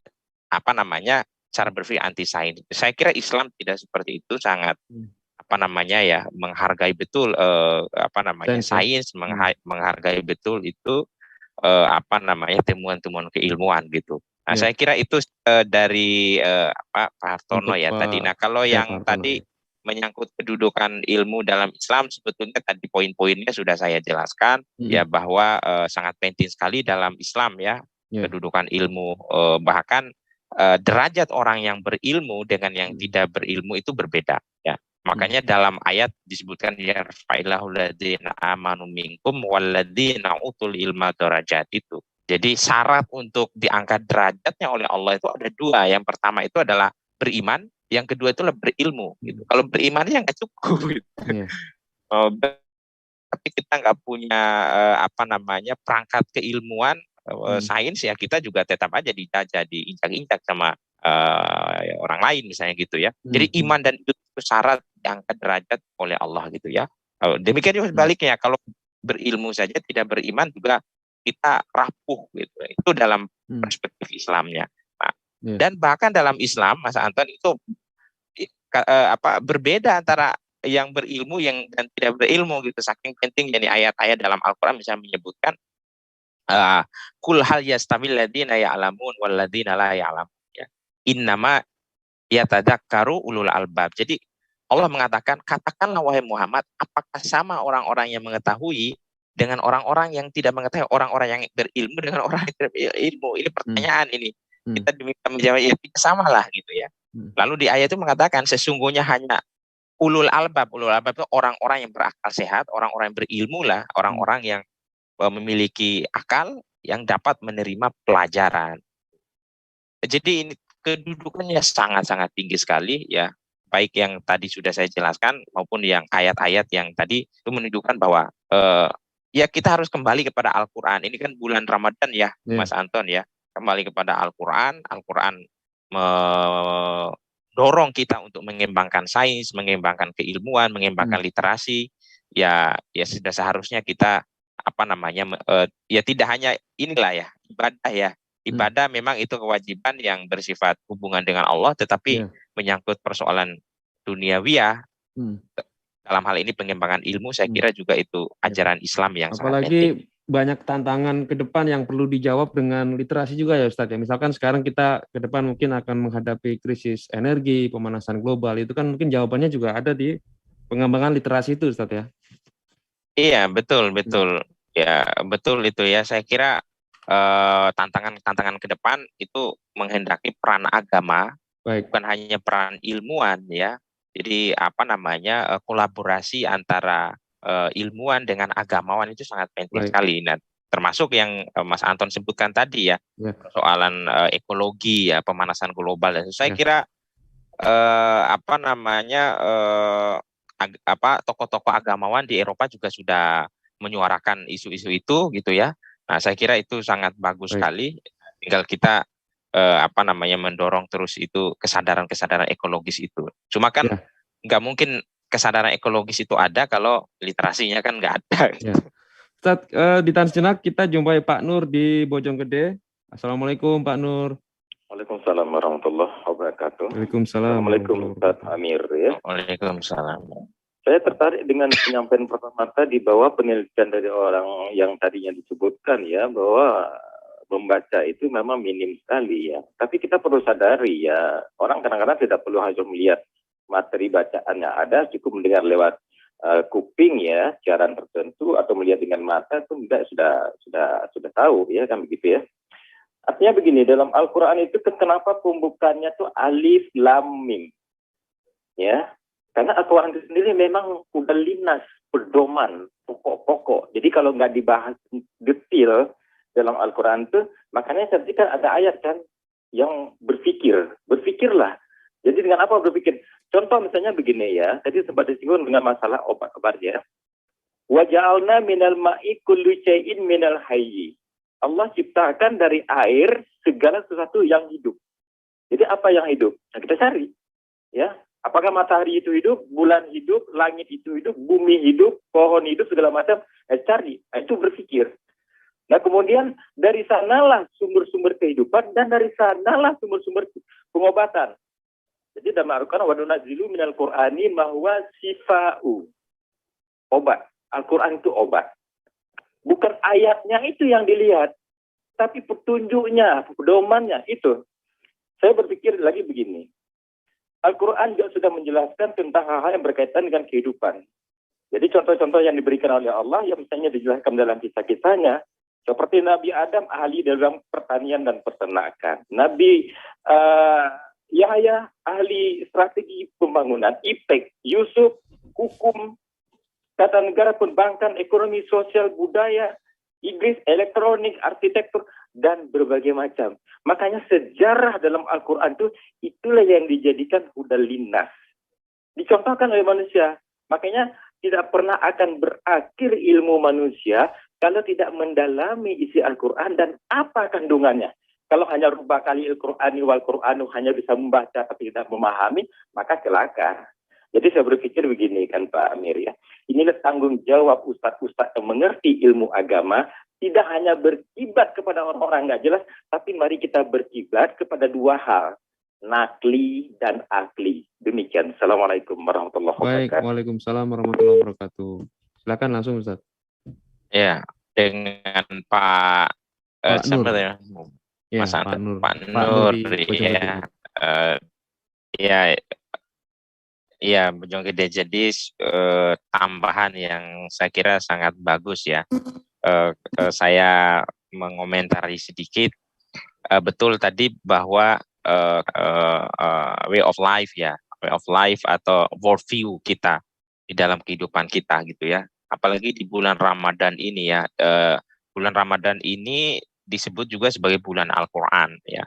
apa namanya cara berpikir anti sains. Saya kira Islam tidak seperti itu, sangat apa namanya ya menghargai betul apa namanya sains, menghargai betul itu apa namanya temuan-temuan keilmuan gitu. Nah, saya kira itu dari Pak Hartono ya tadi. Nah, kalau yang tadi menyangkut kedudukan ilmu dalam Islam, sebetulnya tadi poin-poinnya sudah saya jelaskan ya, bahwa sangat penting sekali dalam Islam ya kedudukan ilmu, bahkan derajat orang yang berilmu dengan yang tidak berilmu itu berbeda ya. Makanya dalam ayat disebutkan ya fa'ilahul ladzina amanu minkum walladzina utul ilma darajat itu. Jadi syarat untuk diangkat derajatnya oleh Allah itu ada dua. Yang pertama itu adalah beriman, yang kedua itu adalah berilmu gitu. Kalau berimannya nggak cukup gitu. Tapi kita nggak punya apa namanya perangkat keilmuan sains ya, kita juga tetap aja diinjak-injak sama orang lain misalnya gitu ya. Jadi iman dan itu syarat diangkat derajat oleh Allah gitu ya. Demikian juga sebaliknya, kalau berilmu saja tidak beriman juga kita rapuh gitu. Itu dalam perspektif Islamnya. Nah, dan bahkan dalam Islam, Mas Anton, itu berbeda antara yang berilmu dan tidak berilmu gitu. Saking pentingnya nih ayat-ayat dalam Al-Quran bisa menyebutkan kul hal yastamil ladina ya'lamun wal ladina la ya'lamun ya. Innama yatadzakkaru ulul albab. Jadi Allah mengatakan, katakanlah wahai Muhammad, apakah sama orang-orang yang mengetahui dengan orang-orang yang tidak mengetahui, orang-orang yang berilmu dengan orang yang tidak berilmu? Ini pertanyaan ini. Kita diminta menjawab ya tidak sama lah gitu ya. Lalu di ayat itu mengatakan sesungguhnya hanya ulul albab itu orang-orang yang berakal sehat, orang-orang yang berilmu lah, orang-orang yang memiliki akal yang dapat menerima pelajaran. Jadi ini kedudukannya sangat-sangat tinggi sekali ya, baik yang tadi sudah saya jelaskan maupun yang ayat-ayat yang tadi itu menunjukkan bahwa ya kita harus kembali kepada Al-Quran. Ini kan bulan Ramadan ya, Mas Anton ya, kembali kepada Al-Quran. Al-Quran mendorong kita untuk mengembangkan sains, mengembangkan keilmuan, mengembangkan literasi. Ya sudah seharusnya kita apa namanya ya tidak hanya inilah ya ibadah ya. Ibadah memang itu kewajiban yang bersifat hubungan dengan Allah, tetapi menyangkut persoalan duniawiyah, dalam hal ini pengembangan ilmu, saya kira juga itu ajaran Islam yang sangat penting. Apalagi banyak tantangan ke depan yang perlu dijawab dengan literasi juga ya Ustadz ya. Misalkan sekarang kita ke depan mungkin akan menghadapi krisis energi, pemanasan global, itu kan mungkin jawabannya juga ada di pengembangan literasi itu Ustadz ya. Iya, betul. Ya, betul itu ya. Saya kira tantangan ke depan itu menghendaki peran agama, bukan hanya peran ilmuwan ya. Jadi apa namanya kolaborasi antara ilmuwan dengan agamawan itu sangat penting sekali. Nah, termasuk yang Mas Anton sebutkan tadi ya, persoalan ekologi ya, pemanasan global. Dan saya kira apa namanya tokoh-tokoh agamawan di Eropa juga sudah menyuarakan isu-isu itu gitu ya. Nah, saya kira itu sangat bagus sekali. Tinggal kita apa namanya mendorong terus itu kesadaran ekologis itu. Cuma kan nggak mungkin kesadaran ekologis itu ada kalau literasinya kan nggak ada. Ustaz, ditahan sejenak kita jumpai Pak Nur di Bojonggede. Assalamualaikum Pak Nur. Waalaikumsalam warahmatullahi wabarakatuh. Waalaikumsalam. Assalamualaikum Ustaz Amir ya. Waalaikumsalam. Saya tertarik dengan penyampaian pertama tadi bahwa penelitian dari orang yang tadinya disebutkan ya, bahwa membaca itu memang minim sekali ya. Tapi kita perlu sadari ya, orang kadang-kadang tidak perlu hanya melihat materi bacaan yang ada, cukup mendengar lewat kuping ya, siaran tertentu, atau melihat dengan mata pun juga sudah tahu ya, kan begitu ya. Artinya begini, dalam Al-Quran itu kenapa pembukaannya tuh alif lam mim ya. Karena Al-Quran itu sendiri memang udah linas, berdoman, pokok-pokok. Jadi kalau nggak dibahas detail dalam Al-Quran itu, makanya tadi kan ada ayat kan yang berpikirlah. Jadi dengan apa berpikir? Contoh misalnya begini ya, tadi sempat disinggung dengan masalah obat-obat ya. Wa ja'alna minal ma'i kullu syai'in minal hayyi. Allah ciptakan dari air segala sesuatu yang hidup. Jadi apa yang hidup? Nah, kita cari. Ya, apakah matahari itu hidup, bulan hidup, langit itu hidup, bumi hidup, pohon hidup, segala macam. Cari. Nah, itu berpikir. Nah, kemudian dari sanalah sumber-sumber kehidupan dan dari sanalah sumber-sumber pengobatan. Jadi dalam Al-Quran, wa nunazzilu minal Qur'ani ma huwa shifa'u. Obat. Al-Quran itu obat. Bukan ayatnya itu yang dilihat, tapi petunjuknya, pedomannya itu. Saya berpikir lagi begini. Al-Quran juga sudah menjelaskan tentang hal-hal yang berkaitan dengan kehidupan. Jadi contoh-contoh yang diberikan oleh Allah yang misalnya dijelaskan dalam kisah-kisahnya, seperti Nabi Adam ahli dalam pertanian dan peternakan. Nabi Yahya ahli strategi pembangunan, IPEK, Yusuf hukum, tata negara, perbankan, ekonomi, sosial, budaya, Inggris, elektronik, arsitektur, dan berbagai macam. Makanya sejarah dalam Al-Quran itu, itulah yang dijadikan hudal linnas. Dicontohkan oleh manusia. Makanya tidak pernah akan berakhir ilmu manusia kalau tidak mendalami isi Al-Quran dan apa kandungannya. Kalau hanya rubah kali Al-Qur'ani wal Qur'anu hanya bisa membaca tapi tidak memahami, maka celaka. Jadi saya berpikir begini kan Pak Amir ya. Inilah tanggung jawab ustadz-ustadz yang mengerti ilmu agama. Tidak hanya berkiblat kepada orang-orang nggak jelas. Tapi mari kita berkiblat kepada dua hal. Nakli dan akli. Demikian. Assalamualaikum warahmatullahi wabarakatuh. Baik, waalaikumsalam warahmatullahi wabarakatuh. Silakan langsung Ustadz. Ya, dengan Pak Nur. Ya, Mas Pak Nur. Pak Nur, ya, Bojong Gede. Jadi tambahan yang saya kira sangat bagus ya. Saya mengomentari sedikit. Betul tadi bahwa way of life ya, way of life atau worldview kita di dalam kehidupan kita gitu ya. Apalagi di bulan Ramadan ini ya. Bulan Ramadan ini disebut juga sebagai bulan Al-Quran ya.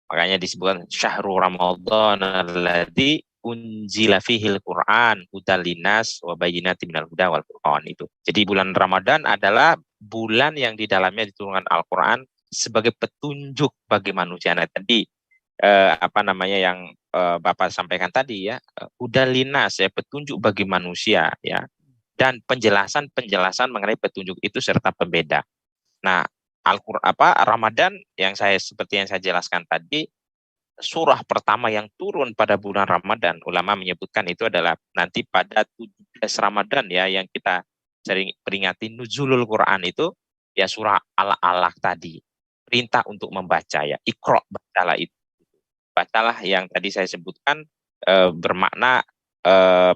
Makanya disebutkan syahrul Ramadan alladzi unzila fihil Quran hudal linnas wa bayyinatin minal huda wal furqan itu. Jadi bulan Ramadan adalah bulan yang di dalamnya diturunkan Al-Quran sebagai petunjuk bagi manusia. Nah, tadi yang Bapak sampaikan tadi ya, hudal linnas ya, petunjuk bagi manusia ya. Dan penjelasan mengenai petunjuk itu serta pembeda. Nah, Ramadan seperti yang saya jelaskan tadi, surah pertama yang turun pada bulan Ramadan, ulama menyebutkan itu adalah nanti pada 17 Ramadan ya, yang kita sering peringati nuzulul Quran itu ya, surah Al-Alaq tadi, perintah untuk membaca ya, Iqra, bacalah itu, bacalah yang tadi saya sebutkan, bermakna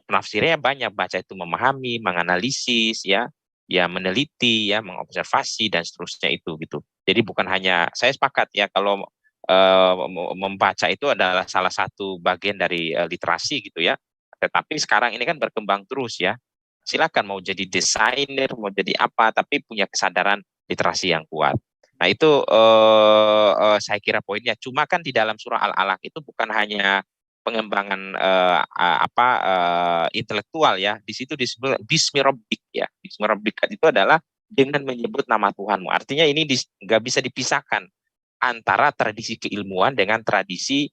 penafsirnya banyak, baca itu memahami, menganalisis ya, meneliti ya, mengobservasi dan seterusnya itu gitu. Jadi bukan hanya, saya sepakat ya kalau membaca itu adalah salah satu bagian dari literasi gitu ya. Tetapi sekarang ini kan berkembang terus ya. Silakan mau jadi desainer, mau jadi apa, tapi punya kesadaran literasi yang kuat. Nah itu saya kira poinnya. Cuma kan di dalam surah Al-Alaq itu bukan hanya pengembangan intelektual ya. Di situ disebut Bismi Rabbik ya. Bismi Rabbik itu adalah dengan menyebut nama Tuhanmu. Artinya ini nggak bisa dipisahkan antara tradisi keilmuan dengan tradisi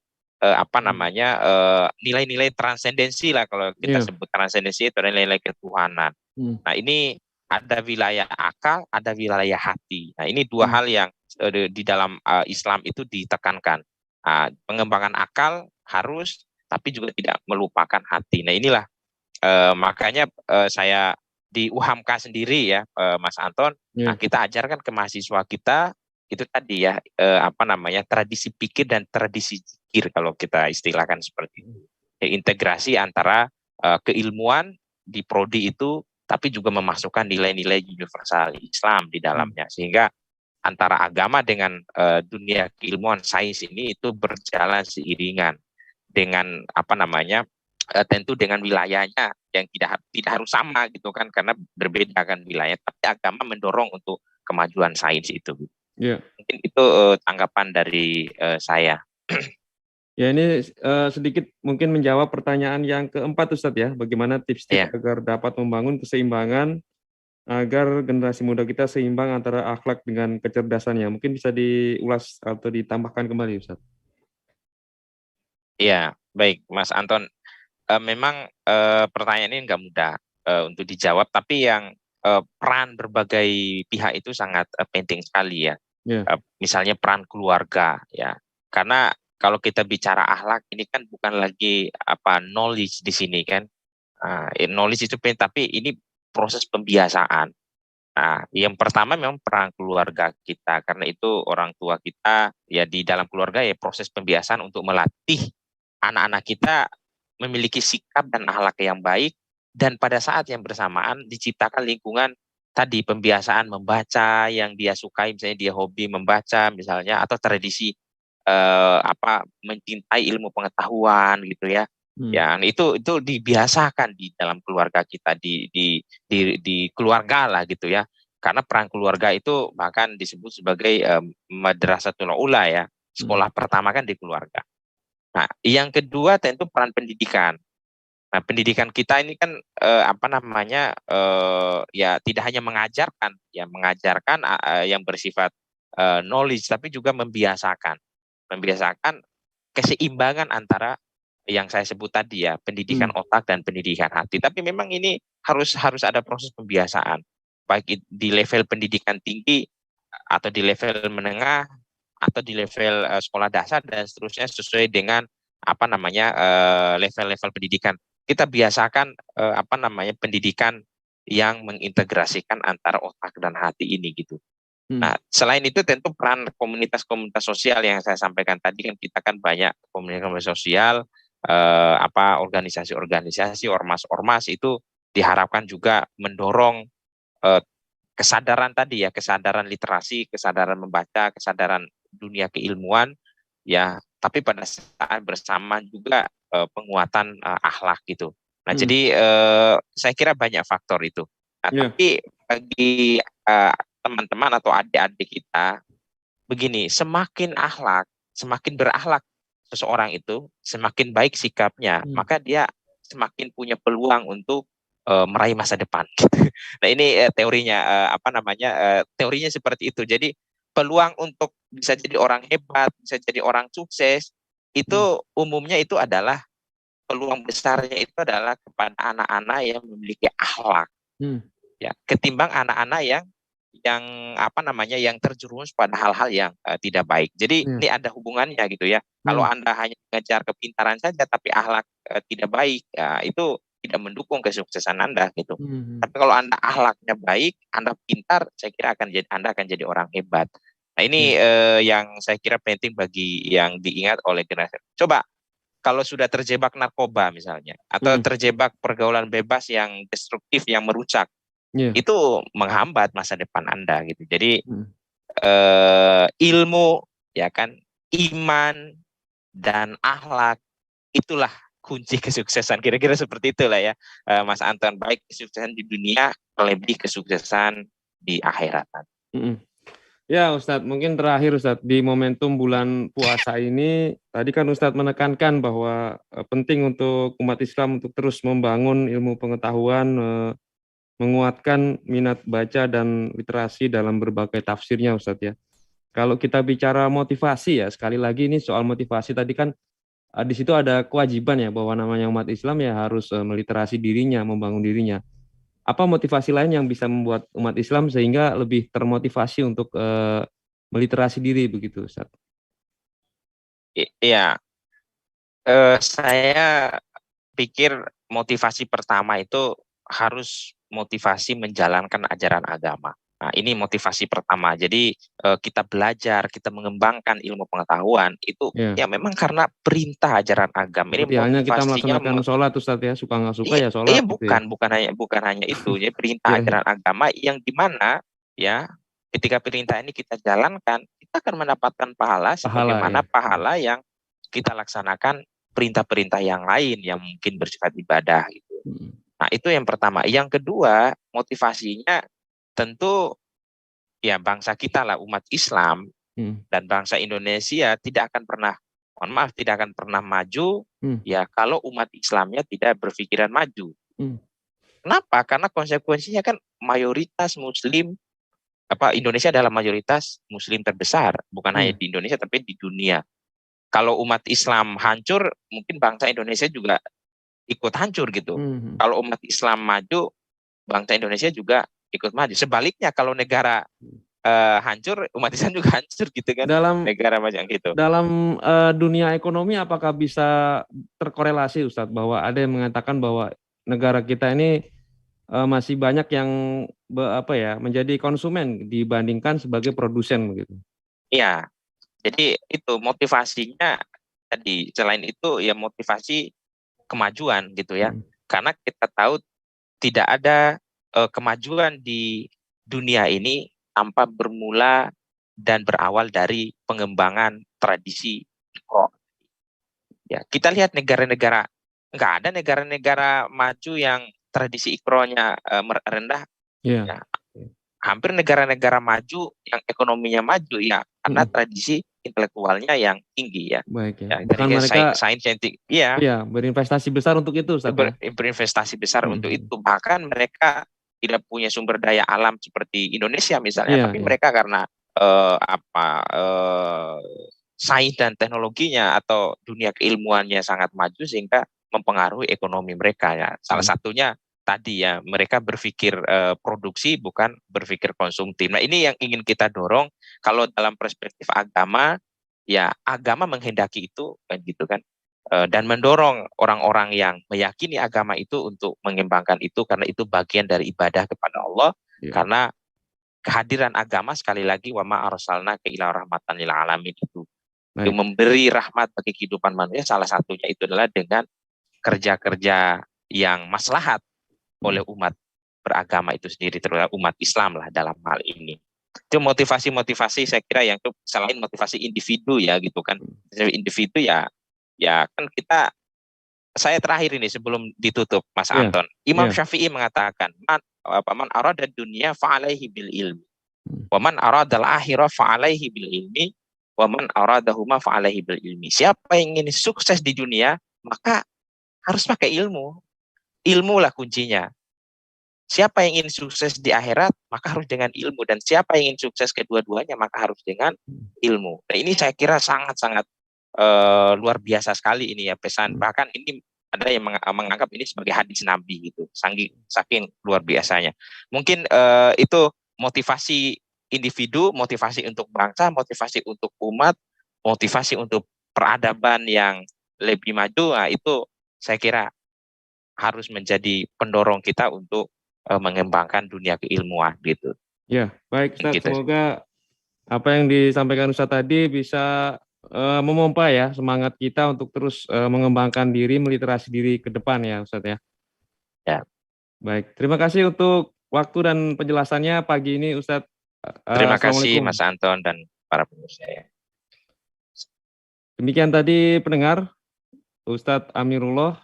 nilai-nilai transendensi lah, kalau kita sebut transendensi itu nilai-nilai ketuhanan. Nah ini ada wilayah akal, ada wilayah hati. Nah ini dua hal yang di dalam Islam itu ditekankan. Pengembangan akal harus, tapi juga tidak melupakan hati. Nah inilah makanya saya di UHAMKA sendiri ya, Mas Anton, nah kita ajarkan ke mahasiswa kita itu tadi ya, tradisi pikir dan tradisi zikir kalau kita istilahkan seperti itu. Integrasi antara keilmuan di prodi itu, tapi juga memasukkan nilai-nilai universal Islam di dalamnya, sehingga antara agama dengan dunia keilmuan sains ini itu berjalan seiringan dengan tentu dengan wilayahnya yang tidak harus sama gitu kan, karena berbeda kan wilayah, tapi agama mendorong untuk kemajuan sains itu. Ya. Mungkin itu tanggapan dari saya. Ya ini sedikit mungkin menjawab pertanyaan yang keempat Ustadz ya, bagaimana tips-tips agar dapat membangun keseimbangan agar generasi muda kita seimbang antara akhlak dengan kecerdasannya. Mungkin bisa diulas atau ditambahkan kembali, Ustaz. Iya, baik, Mas Anton. Memang pertanyaan ini nggak mudah untuk dijawab, tapi yang peran berbagai pihak itu sangat penting sekali ya. Yeah. Misalnya peran keluarga ya, karena kalau kita bicara akhlak ini kan bukan lagi knowledge di sini kan. Knowledge itu penting, tapi ini proses pembiasaan. Nah, yang pertama memang peran keluarga kita, karena itu orang tua kita ya di dalam keluarga ya proses pembiasaan untuk melatih anak-anak kita memiliki sikap dan akhlak yang baik, dan pada saat yang bersamaan diciptakan lingkungan tadi pembiasaan membaca yang dia sukai, misalnya dia hobi membaca misalnya, atau tradisi mencintai ilmu pengetahuan gitu ya. Yang itu dibiasakan di dalam keluarga kita, di keluarga lah gitu ya. Karena peran keluarga itu bahkan disebut sebagai madrasatul ula ya, sekolah pertama kan di keluarga. Nah, yang kedua tentu peran pendidikan. Nah, pendidikan kita ini kan ya tidak hanya mengajarkan yang bersifat knowledge, tapi juga membiasakan keseimbangan antara yang saya sebut tadi ya, pendidikan otak dan pendidikan hati. Tapi memang ini harus ada proses pembiasaan, baik di level pendidikan tinggi atau di level menengah atau di level sekolah dasar dan seterusnya, sesuai dengan level-level pendidikan. Kita biasakan pendidikan yang mengintegrasikan antara otak dan hati ini gitu. Nah, selain itu tentu peran komunitas-komunitas sosial yang saya sampaikan tadi, kan kita kan banyak komunitas sosial, organisasi-organisasi, ormas-ormas, itu diharapkan juga mendorong kesadaran tadi ya, kesadaran literasi, kesadaran membaca, kesadaran dunia keilmuan ya, tapi pada saat bersama juga penguatan akhlak gitu. Nah, jadi saya kira banyak faktor itu. Nah, tapi bagi teman-teman atau adik-adik kita begini, semakin berakhlak seseorang itu, semakin baik sikapnya, maka dia semakin punya peluang untuk meraih masa depan. Nah, ini teorinya teorinya seperti itu. Jadi peluang untuk bisa jadi orang hebat, bisa jadi orang sukses, itu umumnya itu adalah peluang besarnya itu adalah kepada anak-anak yang memiliki akhlak. Ya, ketimbang anak-anak yang terjerumus pada hal-hal yang tidak baik. Jadi ini ada hubungannya gitu ya. Kalau Anda hanya mengejar kepintaran saja tapi akhlak tidak baik, ya itu tidak mendukung kesuksesan Anda gitu. Tapi kalau Anda akhlaknya baik, Anda pintar, saya kira Anda akan jadi orang hebat. Nah, ini yang saya kira penting bagi yang diingat oleh generasi. Coba kalau sudah terjebak narkoba misalnya, atau terjebak pergaulan bebas yang destruktif, yang merusak, itu menghambat masa depan Anda gitu. Jadi ilmu ya kan, iman dan akhlak itulah kunci kesuksesan, kira-kira seperti itulah ya, Mas Anton, baik kesuksesan di dunia lebih kesuksesan di akhirat. Ya Ustadz, mungkin terakhir Ustadz, di momentum bulan puasa ini, tadi kan Ustadz menekankan bahwa penting untuk umat Islam untuk terus membangun ilmu pengetahuan, menguatkan minat baca dan literasi dalam berbagai tafsirnya Ustadz ya. Kalau kita bicara motivasi ya, sekali lagi ini soal motivasi tadi kan, di situ ada kewajiban ya bahwa namanya umat Islam ya harus meliterasi dirinya, membangun dirinya. Apa motivasi lain yang bisa membuat umat Islam sehingga lebih termotivasi untuk meliterasi diri begitu, Ustaz? Iya, saya pikir motivasi pertama itu harus motivasi menjalankan ajaran agama. Nah, ini motivasi pertama. Jadi kita belajar, kita mengembangkan ilmu pengetahuan itu ya memang karena perintah ajaran agama. Seperti ini hanya kita motivasinya melaksanakan sholat Ustaz ya, suka nggak suka ya sholat. Iya, bukan hanya itu. Ya, perintah ajaran agama yang dimana ya ketika perintah ini kita jalankan, kita akan mendapatkan pahala sebagaimana pahala yang kita laksanakan perintah-perintah yang lain yang mungkin bersifat ibadah gitu. Nah, itu yang pertama. Yang kedua, motivasinya tentu ya bangsa kita lah, umat Islam dan bangsa Indonesia tidak akan pernah maju ya kalau umat Islamnya tidak berpikiran maju. Kenapa? Karena konsekuensinya kan mayoritas Muslim, Indonesia adalah mayoritas Muslim terbesar, bukan hanya di Indonesia tapi di dunia. Kalau umat Islam hancur, mungkin bangsa Indonesia juga ikut hancur gitu. Kalau umat Islam maju, bangsa Indonesia juga ikut maju. Sebaliknya kalau negara hancur, umat Islam juga hancur gitu kan. Negara macam gitu. Dalam dunia ekonomi apakah bisa terkorelasi Ustadz bahwa ada yang mengatakan bahwa negara kita ini masih banyak yang menjadi konsumen dibandingkan sebagai produsen begitu. Iya. Jadi itu motivasinya tadi, selain itu ya motivasi kemajuan gitu ya. Karena kita tahu tidak ada kemajuan di dunia ini tanpa bermula dan berawal dari pengembangan tradisi ikro. Ya, kita lihat negara-negara, nggak ada negara-negara maju yang tradisi ikronya rendah. Ya, hampir negara-negara maju yang ekonominya maju ya karena tradisi intelektualnya yang tinggi ya. Baik ya. Bahkan mereka saintifik, berinvestasi besar untuk itu, Ustaz. Berinvestasi besar untuk itu. Bahkan mereka tidak punya sumber daya alam seperti Indonesia misalnya, tapi mereka karena sains dan teknologinya atau dunia keilmuannya sangat maju sehingga mempengaruhi ekonomi mereka ya. Salah satunya tadi ya, mereka berpikir produksi bukan berpikir konsumtif. Nah, ini yang ingin kita dorong. Kalau dalam perspektif agama, ya agama menghendaki itu kan gitu kan. Dan mendorong orang-orang yang meyakini agama itu untuk mengembangkan itu karena itu bagian dari ibadah kepada Allah. Karena kehadiran agama sekali lagi wa ma arsalnaka illa rahmatan lil alamin itu memberi rahmat bagi kehidupan manusia, salah satunya itu adalah dengan kerja-kerja yang maslahat oleh umat beragama itu sendiri, terutama umat Islam lah dalam hal ini. Itu motivasi-motivasi saya kira yang itu selain motivasi individu ya gitu kan. Individu ya kan saya terakhir ini sebelum ditutup Mas Anton. Imam Syafi'i mengatakan man arada dunya fa'alaihi bil ilmi. Wa man arada al-akhirah fa'alaihi bil ilmi. Wa man aradahuma fa'alaihi bil ilmi. Siapa yang ingin sukses di dunia maka harus pakai ilmu. Ilmu lah kuncinya. Siapa yang ingin sukses di akhirat maka harus dengan ilmu, dan siapa yang ingin sukses kedua-duanya maka harus dengan ilmu. Nah, ini saya kira sangat-sangat luar biasa sekali ini ya pesan. Bahkan ini ada yang menganggap ini sebagai hadis Nabi gitu. Saking luar biasanya. Mungkin itu motivasi individu, motivasi untuk bangsa, motivasi untuk umat, motivasi untuk peradaban yang lebih maju. Nah, itu saya kira harus menjadi pendorong kita untuk mengembangkan dunia keilmuan gitu. Ya, baik Ustaz, gitu. Semoga apa yang disampaikan Ustaz tadi bisa memompa ya semangat kita untuk terus mengembangkan diri, meliterasi diri ke depan ya Ustaz ya. Ya. Baik, terima kasih untuk waktu dan penjelasannya pagi ini Ustaz. Terima kasih Mas Anton dan para pemirsa ya. Demikian tadi pendengar, Ustadz Amirullah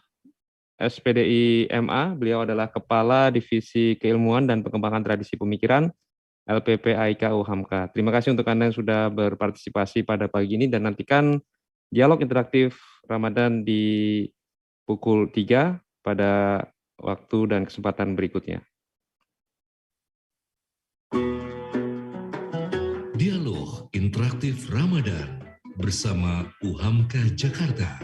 SPDI MA, beliau adalah Kepala Divisi Keilmuan dan Pengembangan Tradisi Pemikiran LPPAIK UHAMKA. Terima kasih untuk Anda yang sudah berpartisipasi pada pagi ini dan nantikan dialog interaktif Ramadan di pukul 3 pada waktu dan kesempatan berikutnya. Dialog interaktif Ramadan bersama UHAMKA Jakarta.